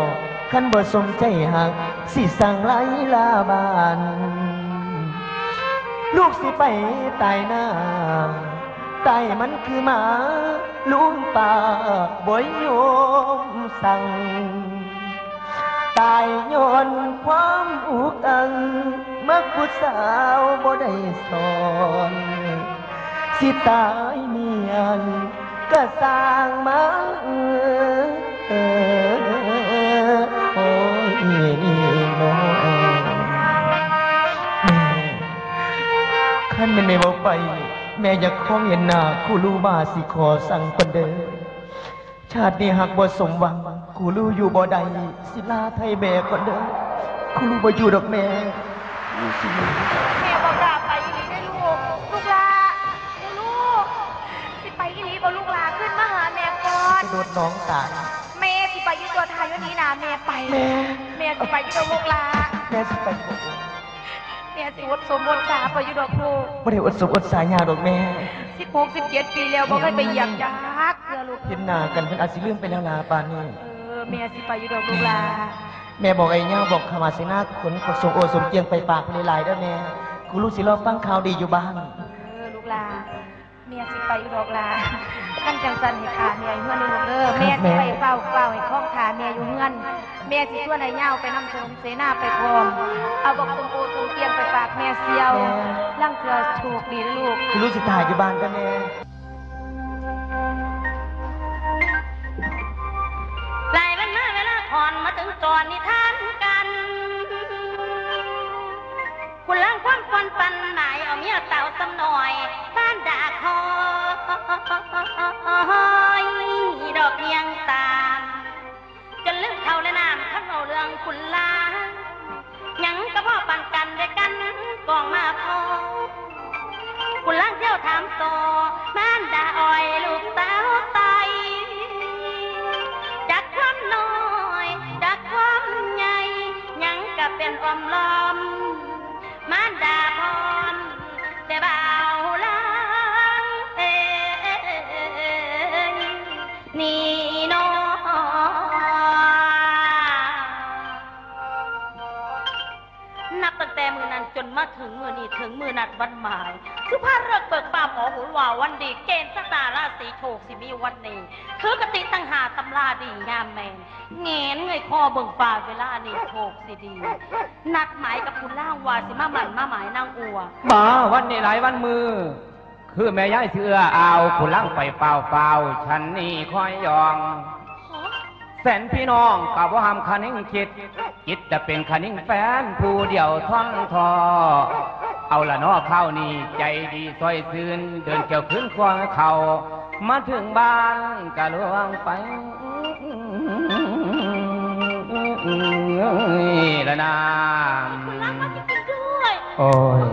ขันบ่สมใจหักสิสั่งไล่ลาบานลูกสิไปตายหน้าตายมันคือหมาลุงป่าบ่ยโยมสั่งตายย้อนความอุกอังมักผู้สาวบ่ได้สอนสิตายเมียนก็สร้างมาโอ้ยนี่น้องขั้นแม่บอกไปแม่อยากขอเห็นหน้าคู่ลูบาสิขอสั่งคนเดิมชาตินี้หากบ่สมหวังคู่ลูอยู่บ่ใดสิลาไทยแม่คนเดิมคู่ลูบ่อยู่ดอกแม่สิ แม่บอกลาไปอีหลีได้ลูกลูกลาลูกสิไปอีหลีบอกลูกลาขึ้นมาหาแม่ก่อน โดดน้องตาย แม่สิไปอยืดตัวทายวันนี้นะแม่ไป แม่ แม่สิไปอยืดตัวลูกลา แม่สิไปบ่ แม่สิอดสมบทสาไปอยืดตัวครู บ่ได้อดสมอดสายยาดอกแม่ 16-17 ปีแล้วบ่เคยไปเหยียบยักเพื่อลูก เห็นหน้ากันเพิ่นอาจสิลืมไปแล้วล่ะปานนี้ แม่สิไปอยืดตัวลูกลา แม่บอกไอ้ย่าบอกขมาเสนาขนขส่งโอสมเกียงไปปากไปหลายๆเด้อแม่กูรู้สิรอฟังข่าวดีอยู่บ้าน ลูกลาแม่สิไปอยืดตัวลาขั้นจังสันให้ขาแม่อยู่เฮือนลูกแม่สิไปเฝ้าให้คล้องขาแม่อยู่เฮือนแม่สิชวนไอ้ย่าไปนำชมเสนาไปพร้อมเอาบอกสมโอสมเกียงไปฝากแม่เสียวร่างเธอโชคดีนะลูก กูรู้สิถ่ายอยู่บ้านเด้อแม่ หลายวันมาเวลาผ่อนมาถึงตอนนิทานกัน คุณล้างความควันปันไหนเอาเมียเต่าตำหน่อยบ้านด่าคอยดอกเนียงตามจนลืมเขาและน้ำทั้งเอาเรื่องคุณล้างยังก็พ่อปันกันด้วยกันกองมาพอคุณล้างเที่ยวถามต่อบ้านด่าอ้อยลูกสาวไตจากความน้อยจากความใหญ่ยังก็เป็นอมล้อมมารดาพรแต่บ่าวล้างนี่น้อนับตั้งแต่มือนั้นจนมาถึงมือนี้ถึงมือนัดวันหมายสุภาพเลิกเบิกป่าหมอหุนว่าวันดีเกณฑ์สตาราศีโชคสิมีวันนี้คือกติตั้งหาตำราดีงามแมนเงนเงยคอเบิ่งป่าเวลานี้โชคสิดีนัดหมายกับคุณล่างว่าสิมาหมันมาหมายนางอัว มาวันนี้หลายวันมือ คือแม่ย้ายเสือเอาคุณลังไปเฝ้าฉันนี่คอยยอง แสนพี่น้องกับว่าหามคันิ่งคิดจะเป็นคันิ่งแฟนผู้เดียวท่อนทอเอาละนอเข้านี่ใจดีซอยซื่นเดินเกี่ยวขึ้นควงเขามาถึงบ้านกะลวงไปละนามโอ้ย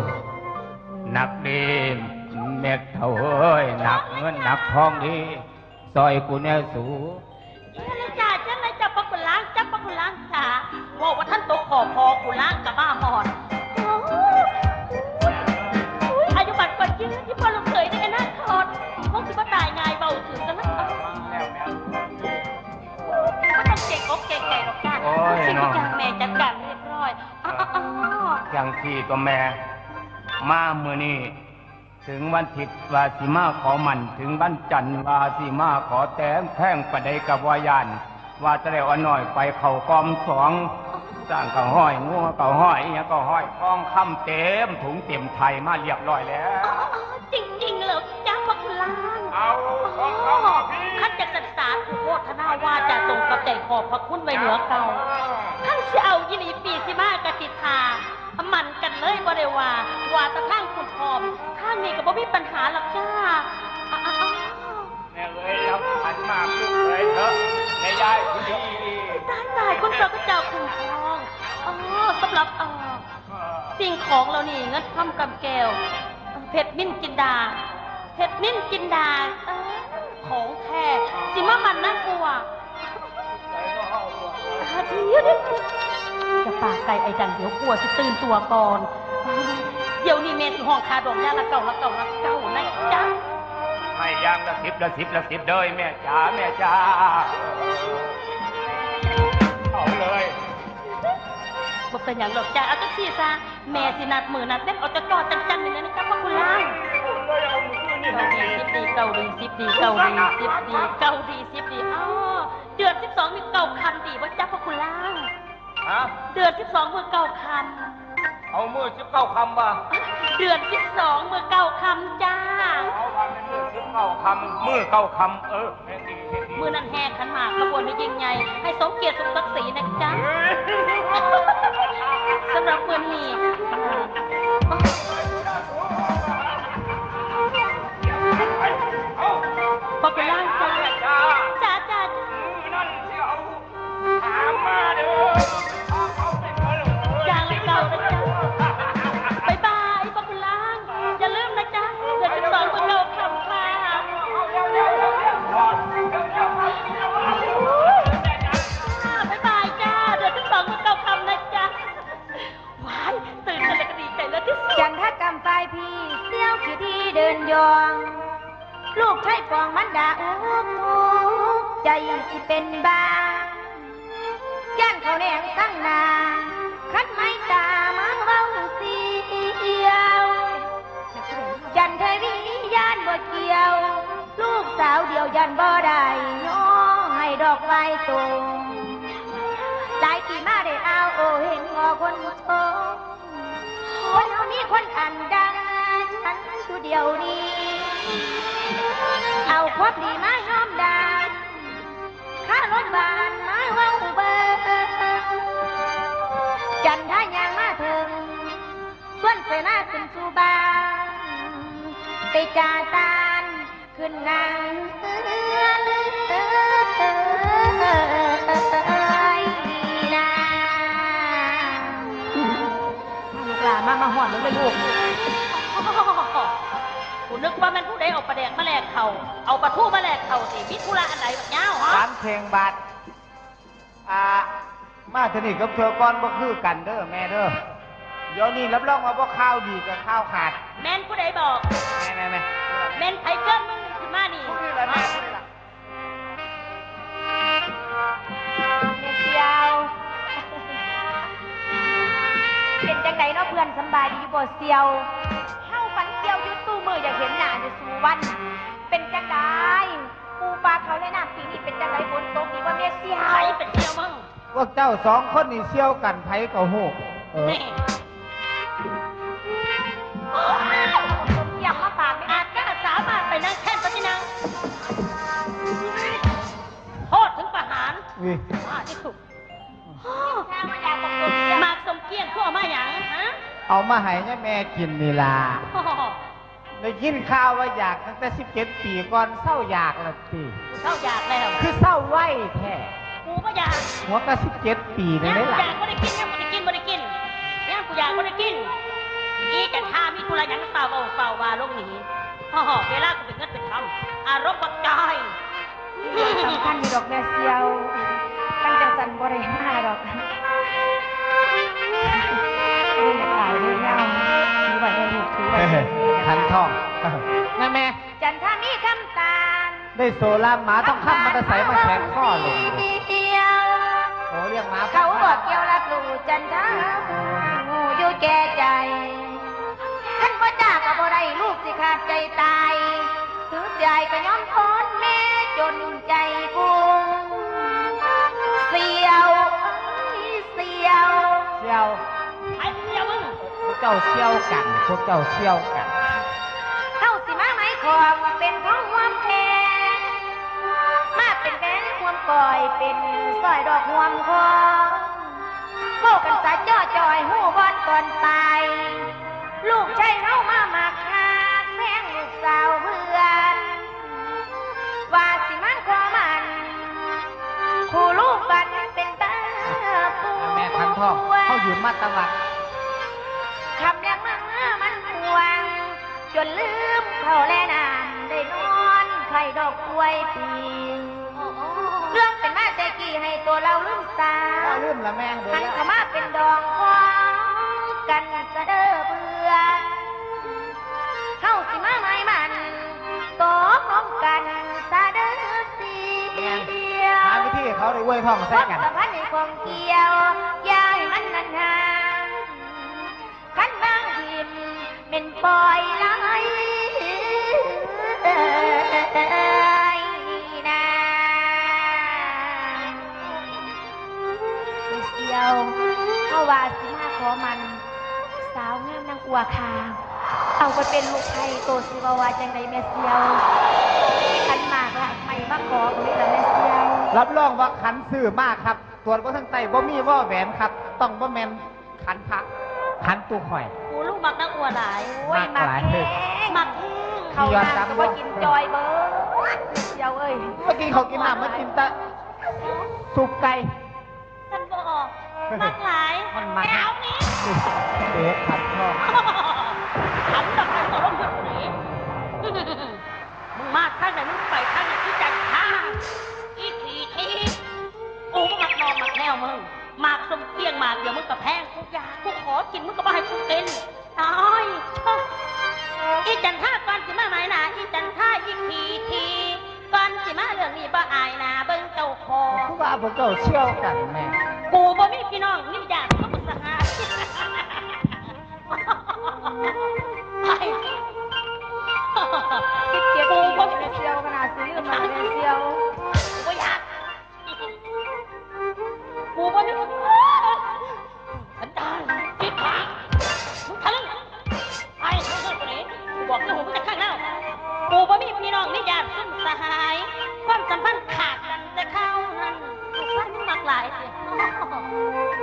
หนักดีเม็ดเท่าเอ้ยหนักเงินหนักทองดีซอยกูแน่สูจ่าฉันเลยจับปะกุล้างจับปะกุล้างจ่าว่าท่านตกขอพอกุล้างกับบ้าหอนอายุบัตรก่อนยืนที่พอลงเผยในอนาคตคงสิบ่ตายง่ายเบาถึงกันแล้วก็ต้องเก่งอกเก่งใจหรอกจ้าสิ่งที่จางแม่จัดการเรียบร้อยอย่างที่ก็แม่มาเมื่อนี้ถึงวันถิดวาสิมาขอมันถึงวันจันทร์วาสิมาขอแต้มแท่งประใดกับวายานว่าจะได้อ่อนหน่อยไปเข่ากอมสองสร้างกับห้อยงัวกับห้อยเนี่ยก็ห้อยทองคำเต็มถุงเต็มไทยมาเรียบร้อยแล้วจริงๆเหรอจ้าพกุลานเอาข้าจะศึกษาผู้โฆษณาว่าจะส่งกับใจขอบพระคุณไว้เหนือเก่าข้าจะเอายินีปีสิมากระติทามันกันเลยบ่ได้ว่าตะข้างคุณพร้อมข้างนี้ก็บ่มีปัญหาหรอกจ้าแม่เลยรับขันมาพูดเลยเถอะแม่ยายผู้ดีตายคนเราก็เจ้าคุณทองสำหรับสิ่งของเรานี่เงินคำกำแก้วเพชรมิ้นจินดาของแท้สิมามันน่ากลัวจะปากไก่ไอ้ดังเดี๋ยวกลัวสิตื่นตัวก่อนเดี๋ยวนี้เมนห้องคาดองย่างละเก่านะจ๊ะ ให้ยางละ10เด้อแม่จ๋าเอาเลยบ่เป็นอย่างหรอกจ้าเอาจังซี่ซะแม่สินัดมือนัดเต้นเอาจะจอดจังๆอย่างนี้นะครับพ่อคุณล่างเกาหลี10ดีอ๋อเดือน12มีเก่าคำดีว่าจ้าพ่อคุณล่างฮะเดือน12มือเก่าคำเอามือ19คำป่ะเดือน12มือเก่าคำจ้าเอาว่าเป็นมือ19คำมือ9คำมือนั้นแห่ขันหมากขบวนให้ยิ่งใหญ่ให้สมเกียรติสมศักดิ์ศรีนะจ๊ะสำหรับมือนี้พอไปล่างจ้านั่นเชียวถามมาเด้อจ้าเลยเก่านะจ๊ะบ๊ายบายพอไปล่างอย่าลืมนะจ๊ะเดือน12มือเก่าคำค่ะบ๊ายบายจ้าเดือน12มือเก่าคำนะจ๊ะว้ายตื่นกันเลยก็ดีใจแล้วที่สุดจันทกรรมไฟพี่เสี้ยวขี้ที่เดินยองลูกใช้กองมันด่าอุกทุกใจสิเป็นบ้าย่านเขาแนงตั้งนาคันไม่ตามาเว้าเสียวยันเทวีย่านบ่เกี่ยวลูกสาวเดียวยันบ่ได้น้องให้ดอกไม้ตรงหลายปีมาได้เอาโอเห็นงอคนชมคนเฮามีคนอันดังฉันอยู่เดียวนี้เอาความดีมายอมได้ข้ารถบานมาเว้าเบิ่งจันทายังมาถึงส่วนเสนาขึ้นสู่บ้านไปจาตานขึ้นนางลูกหลานมาหอดแล้วเลยลูกกูนึกว่ามันผู้ใดเอาปลาแดกมาแลกเขาเอาปลาทูมาแลกเขาสิมีธุระอะไรแบบเนี้ยฮะร้านเพลงบัตรมาเถอะนี่กับเธอก่อนบ่คือกันเด้อแม่เด้อเดี๋ยวนี้รับรองว่าบ่ข้าวดีกับข้าวขาดแม่นผู้ใดบอกแม่แม่นไผเกินมึงขึ้นมานี่ผู้นี่แหละแม่ผู้นี่ล่ะเสียวเป็นจังไดเนาะเพื่อนสบายดีบ่เสียวเฮาฝันเสียวอยู่ตู้มืออยากเห็นหน้าอยู่สู่วันเป็นจังไดปูปลาเขาเลยน้ำปีนี้เป็นจังไดฝนตกดีบ่แม่เสียวไผเป็นเสียวมึงพวกเจ้า2คนนี่เชี่ยวกันไผก็ฮู้อย่ามาปากไม่อาจก็สามารถไปนั่งแท่นปฏินังโทษถึงประหารที่สุดมากสมเกียรติพวกมาอย่างฮะเอามาให้แม่กินนี่ล่ะได้ยินข่าวว่าอยากตั้งแต่17 ปีก่อนเศร้าอยากละสิเศร้าอยากแล้วคือเศร้าไว้แท้กูก็อยากหัวก็17 ปีนี่ได้ล่ะอยากก็ได้กินยังไม่ได้กินยังกูอยากก็ได้กินอีแต่ถ้ามีธุระยังเปล่าว่าลงหนีเวลากูเป็นเงินเป็นคำอารมณ์บักจอยสำคัญมีดอกแม่เสียวตั้งจังสันบริมาดอกลูกขายลูกเงาถือไว้ได้ลูกถือไว้ขันทองแม่จันทามีคำตาลได้โซลาหมาต้องข้ามมันจะใส่มาแขนข้อลงโอ้เรียกหมาเขาบอกเกี่ยวรับรู้จันทาหูอยู่แก่ใจท่านพ่อจ้าก็บ่ได้ลูกสิขาดใจตายถือใจก็ย้อมทนแม่จนใจกุ้งเสียวไอ้เสียวมึงพวกเจ้าเชี่ยวกันเท่าสิมาไม้ของว่าเป็นของความแพ้มาเป็นแฟนความก่อยเป็นสร้อยดอกหวมคอโบกันสะจ่อจอยหูบอลก่อนตายลูกชายเข้ามาหมักหาแม่งลูกสาวเพื่อนว่าสิมันขอมันคู่ลูกกันเป็นตาปูแม่พันทองเขาอยู่มาตะวันคำแรงมันห่วงจนลืมเขาแลน้ำได้นอนไข่ดอกกล้วยปีเรื่องเป็นมาแต่กี่ให้ตัวเราลืมสาลืมละแม่หันเข้ามาเป็นดองของกันกระเด้อเบื่อเข้าสิมาไม้มันตกล อวยท้องใส่กัน สะพานในคงเกี่ยวย้ายมันนานห่างขันบางทีมเป็นปล่อยไหลนะเสียวเขาว่าสิมาขอมันสาวงามนางอัวคาเอาไปเป็นลูกไผ่โตสิบาวาจังใดแม่เสียวขันมากละไม่มาขอคนนี้ละแม่เสียว รับรองว่าขันซื้อมากครับตรวจบ่ทั้งไตบ่มีว่าแหวนครับต้องบ่แม่นขันพระขันตู้ข่อย กูลูกมักนักอัวหลาย โอ้ยมักแห้ง มักแห้ง เขาน้ำก็ว่ากินจอยเบิร์ดเดียวเอ้ย เมื่อกี้เขากินน้ำมากินแต่สุกไก่ ฉันบอกมักหลาย มันมัน แก้วนี้ เด็กขัดชอบ ทำแบบนั้นตัวลงเพื่อนคนนี้มึงมาข้างไหนมึงไปข้างไหนที่จันท่าอีทีทีกูก็มักนอนมักแนวมึงหมากสมเกียงหมากเดี๋ยวมึงกับแพงกูอยากกูขอกินมึงก็มาให้กูกินตายอีจันท่าก่อนสิมาไหมนะอีจันท่าอีทีทีก่อนสิมาเรื่องนี้บ่อายนะเบิ่งเจ้าคอ ผู้ว่าพวกเจ้าเชี่ยวกันแม่ กูบ่มีพี่น้องนี่ญาติก็มึงสังหารไป 17 ปีก็เป็นเซียวขนาดซื้อมาเป็นเซียว กูบ่อยากกูบ่มีสันดานจิตขามึงทะลึ่งไปเฮ้ยคนนี้กูบอกให้หูมึงจะข้างหน้ากูบ่มีพี่น้องนี่ญาติซึ่งสหายความสัมพันธ์ขาดกันแต่เข้านั้นลูกไส้มึงมักหลายสิ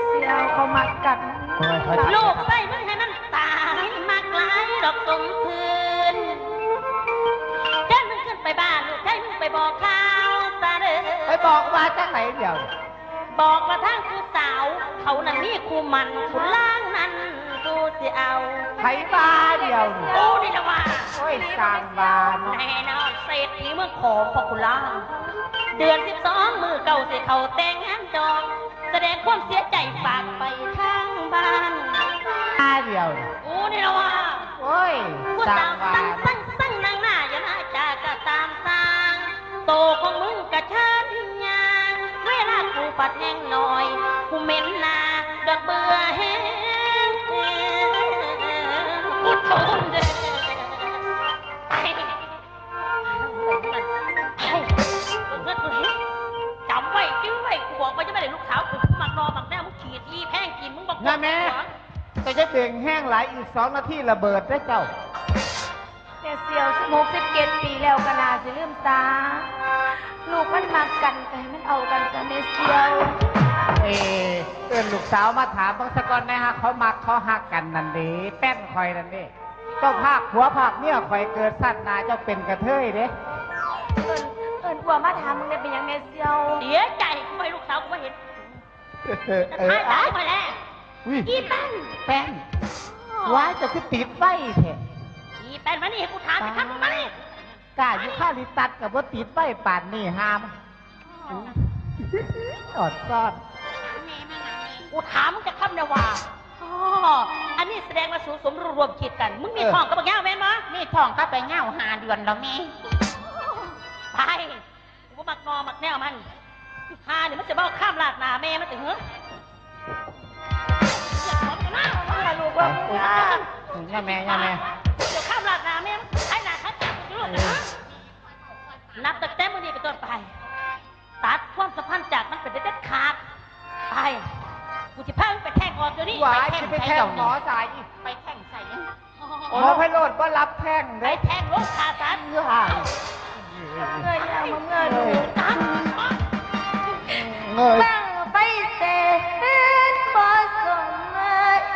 เซียวเขามักกัน ลูกไส้มึงให้มันตายมากหลายดอกสมคืนแค่มึงขึ้นไปบ้านลูกให้มึงไปบอกข่าวซะเด้อ ไปบอกว่าจังไหนเดียว บอกมาทางผู้สาว เขานั่นนี่คู่มันคุณล่างนั้นกูสิเอา ไผบ้าเดียว กูนี่ละว่า โอ้ยสร้างบ้าน แน่นอนเศรษฐีเมืองของพ่อคุณล่างเดือน12มือเก่าสิเขาแต่งงานจองแสดงความเสียใจฝากไปทางบ้าน บ้าเดียว กูนี่ละว่า โอ้ย ผู้ สร้า สาง ว บ้า สั่ น งนางหน้าอย่าน่าจาก็ตามสร้างโตของมึงกะชันยางเวลากูปัดแห้งหน่อยกูเหม็นหนาดอกเบื่อแห้งกูทนเด้อไอ้เงินกูเห็นจำไว้จื้อไว้กูบอกว่าจะไม่ได้ลูกสาวกูมักนอมักแน่มึงขี่ที่แพงกินมึงบอก นะแม่แต่จะเบ่งแห้งหลายอีก2 นาทีระเบิดได้เจ้า แม่เซียว17 ปีแล้วก็น่าสิลืมตาลูกมันมักกันแต่มันเอากันแต่แม่เซียว เอิ้นลูกสาวมาถามบางสะกอนนะฮะเขามักเขาหักกันนั่นเด้แป้นคอยนั่นเด้เจ้าภาคหัวภาคเนี่ยคอยเกิดสัตว์นาเจ้าเป็นกระเทยเด้ เอิญกลัวมาถามมึงได้เป็นหยังแม่เซียว เสียใจกูไม่ลูกสาวกูไม่เห็น เอา ตายไปแล้ว อุ้ย อีแป้น แป้นว้ายเจะคือติดไฟเถอะ อีแป้นมานี่ให้กูถามไปครับมานี่ กล้าอยู่ข้าลิตัดกับว่าติดไฟป่านนี่ห้ามอดซ่อน กูถามมึงจะคำเดียวว่าอ๋ออันนี้แสดงว่าสูสมรวมคิดกัน มึงมีทองกับบักแก้วแม่นมั้ย มีท้องก็ไปเง่า5 เดือนแล้วแม่ ไปกูมักนอมักแนวมันพาเนี่ยมันจะเบ้าข้ามลาดหนาแม่มันถึงเหรออย่าขอกันนะ มาลูกว่ามึงอ่ะ ย่าแม่ย่าแม่ เดี๋ยวข้ามลาดหนาแม่มันใช้หนาคัดจับกูจะรู้กันนะนับตั้งแต่มื้อนี้เป็นต้นไปตัดความสัมพันธ์จากมันเป็นเด็ดขาดไปกูจะพามึงไปแทงออกเดี๋ยวนี้ ว้ายจะไปแทงหมอสายอีก ไปแข่งใส่ หมอไพโรดก็รับแทง ไป ได้ แทงลูกขาสัน เงื่อ เงยยังมึงเงยดู ตัด เงย ตั้งไปเสนบอสม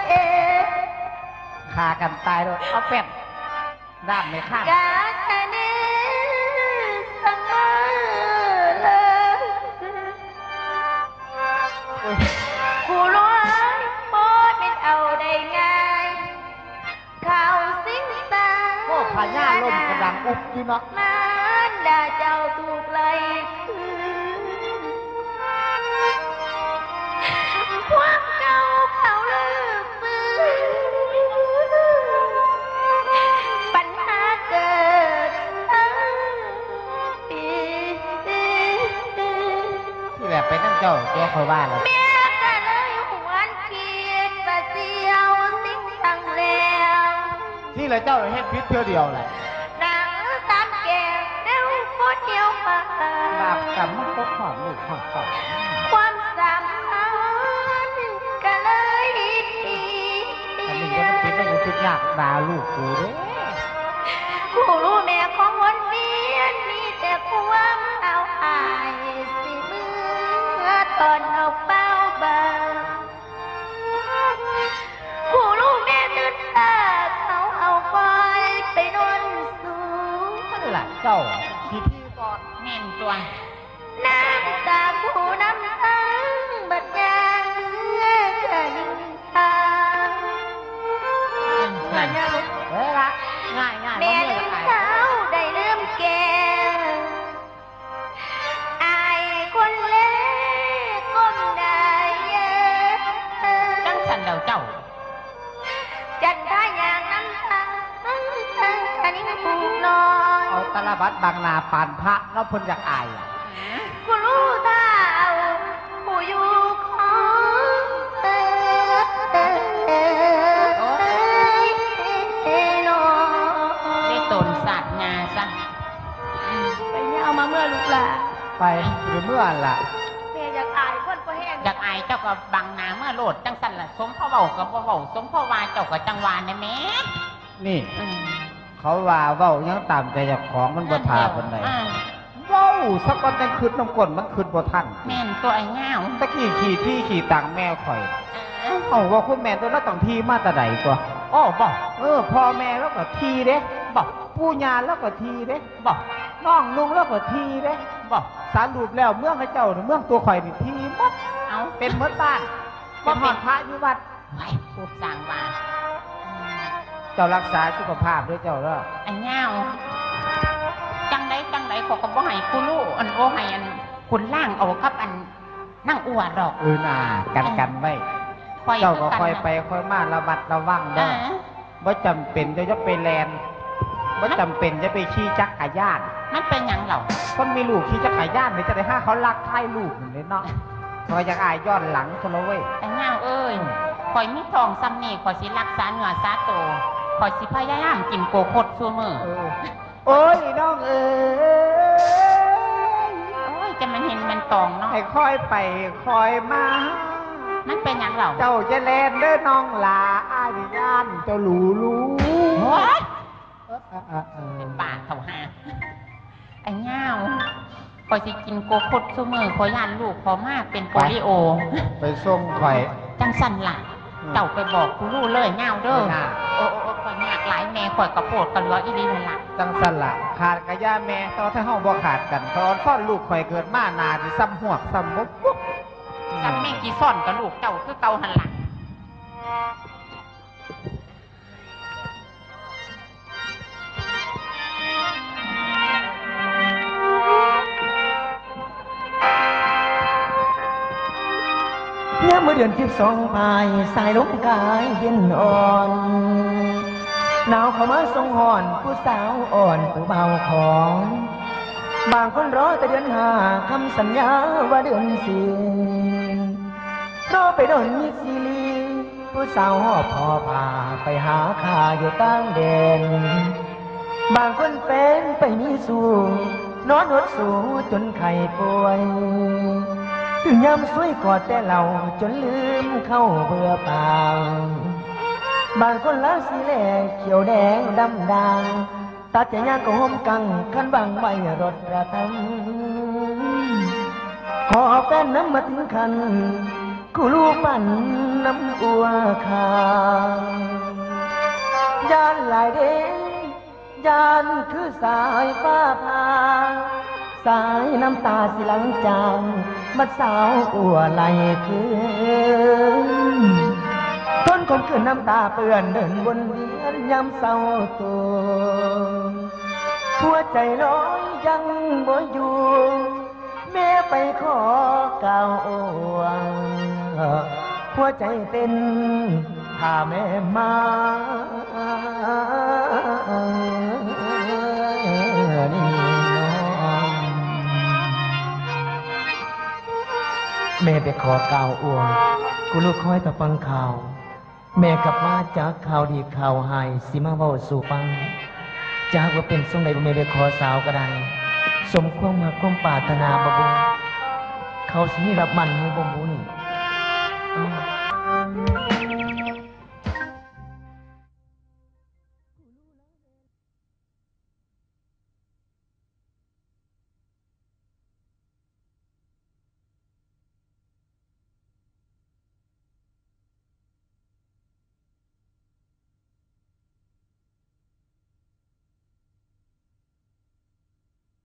เอ ฆ่ากันตายเลยเอาเป็ดด้ามไม่ข้าง กาคเนสังเลย ผู้ร้ายบอดเป็นเอาได้ง่ายข่าวสิ้นตา ก็พญาล่มกระดังอุบอยู่เนาะ มารดาเจ้าถูกไล่คืนความเก่าเขาเลิกฟื้นปัญหาเกิดที่แหละไปนั่งจอ คอยว่าเลย แม่ก็เลยหวนคิดว่าเสียวสิ่งตั้งแล้ว ที่เลยเจ้าเฮ็ดพิษเพื่อเดียวแหละ หนังสามแก้วเร็วโคตรเดียวมา บาปกรรมมันตกหอดลูกหอดเต่า ความสัมพันธ์ก็เลยดี อันนี้ก็มันคิดว่ากูคิดยากด่าลูกกูเด้ ผู้รู้แม่ของวนเวียนมีแต่ความเอาอายสิเมื่อตอนออกเบาบางผู้รู้แม่ตื่นตาเขาเอาคอยไปนอนสูง นั่นแหละเจ้าขี้ที่ก่อน แม่นตัว น้ำตาผู้น้ำตาบัดยางกันทาง เฮ้ยละง่ายง่าย แม่ บ่ ลื มี ม อะไร เท้าได้ลืมแก้วอายคนเล่ก้มได้เยอะ จังสันเดาเจ้า จันทาอย่างน้ำตาอันนี้ผูกนอน เอาตะลบัดบางนาปานพระแล้วเพิ่นอยากอายอะ กูรู้เท่าผู้อยู่ของนอ ได้ตนศาสตร์งาซะ ไปเอามาเมื่อลูกหล่ะ ไปหรือเมื่อล่ะ แม่อยากอายคนก็แห้ง อยากอายเจ้าก็บังหนาเมื่อโลดจังสันล่ะสมพ่อเว้ากับบ่เว้าสมพ่อวาเจ้าก็จังวานนะแม่ นี่ อืม เขาว่าเว้ายังตามใจเจ้าของมันบ่ทาปานใด อ่า เว้าสักวันจังคืนน้ำก้นมันคืนบ่ทัน แม่นตัวไอ้ง่าว ตะกี้ขี่ที่ขี่ตังแม่ข่อย เอ้า เอาว่าคุณแม่ตัวนั้นต้องทีมาแต่ใดตัว อ้อบอก พ่อแม่แล้วก็ทีเด้ บอก ปู่ย่าแล้วก็ทีเด้ บอก น้องนุ่งแล้วก็ทีเด้ บอก สารรูปแล้วเมืองให้เจ้าเนี่ยเมืองตัวข่อยนี่ทีหมด เอา เป็นเหมือนบ้านเป็นหอดพระอยู่วัด ไว้พูดสร้างว่า เจ้ารักษาสุขภาพด้วยเจ้าเด้อ ไอ้ง่าวจังไดเขาก็บ่ให้กูรู้อันบ่ให้อันคุณล่างเอากับอันนั่งอวดดอก น่ากันไว้ คอย เจ้าก็ น ค่อยไปค่อยมาระมัดระวัง เอ เด้อ อ บ่จำเป็นจะไปแลนบ่จำเป็นจะไปขี่จักรยาน มันเป็นหยังเหล่า คนมีลูกขี่จักรยานนี่จะได้ห้าเขาลักท้ายลูกนี่เนาะคอยอยากอายย้อนหลังคนละเว้ย ไอ้ง่าวเอ้ยคอยมีทองซ้ำนี่คอยสิรักษาเนื้อสาโตคอยสิพยายามกินโกโคตซูมือ โอ้ยน้องเอ้ย โอ้ยจะมันเห็นมันตองเนาะ ให้ค่อยไปค่อยมา มันเป็นหยังเหล่า เจ้าจะแลนเด้อน้องหลาอายย่านเจ้าหลูรู้ โอ้ย เอ เป็นป่าเท่าหาไอ้ง่าวคอยสิกินโกโคตซูมือคอยย่านลูกพอมากเป็นโปลิโอ ไปส่งข่อย จังสันล่ะ เจ้าไปบอกกูรู้เลยง่าวเด้อ ไม่น่า โอ้คอยยากหลายแม่คอยกระโปดกระเหลืออีดีนั่นล่ะ จังสันละขาดกะย่าแม่ตอนถ้าเฮาบ่ขาดกันตอนซ่อนลูกข่อยเกิดมานาสิซ้ำหวกซ้ำมุกปุ๊บ ซับแม่งกี่ซ่อนกับลูกเจ้าคือเก่าหันหลัง เนี่ยเมื่อเดือน12พายสายลมกายเย็นอ่อนหนาวเข้ามาทรงหอนผู้สาวอ่อนผู้เบาของ บางคนรอแต่เดือน5คำสัญญาว่าเดือน4รอไปโดนมิสซิลีผู้สาวหอบพอพาไปหาข้าอยู่ต่างแดน บางคนเป็นไปมีสู่นอนอดสู่จนไข้ป่วยถึงยามสวยกอดแต่เราจนลืมเข้าเบื่อเปล่าบางคนละสีแหลเขียวแดงดำด่างตัดใจยากก็ห่มกังขันบางใบรถประทังขอแฟนน้ำมาถึงคันกูรู้ปั่นน้ำอัวขายานหลายเด้ยานคือสายฟ้าพาสายน้ำตาสิหลังจางมัดสาวอัวไหลคืนทนคมคืนน้ำตาเปื้อนเดินวนเวียนยามเศร้าตัวหัวใจลอยยังบ่อยู่แม่ไปขอกล่าวโอ้หัวใจเต้นถ้าแม่มานี่น้อง แม่ไปขอกล่าวอวดกูลูกคอยแต่ฟังข่าว แม่กลับมาจากข่าวดีข่าวหายสิมาเว้าสู่ฟังจากว่าเป็นทรงใดบ่แม่ไปขอสาวก็ได้สมความมาความปรารถนาบ่บุญเขาสิมีรับมันให้บ่บุญ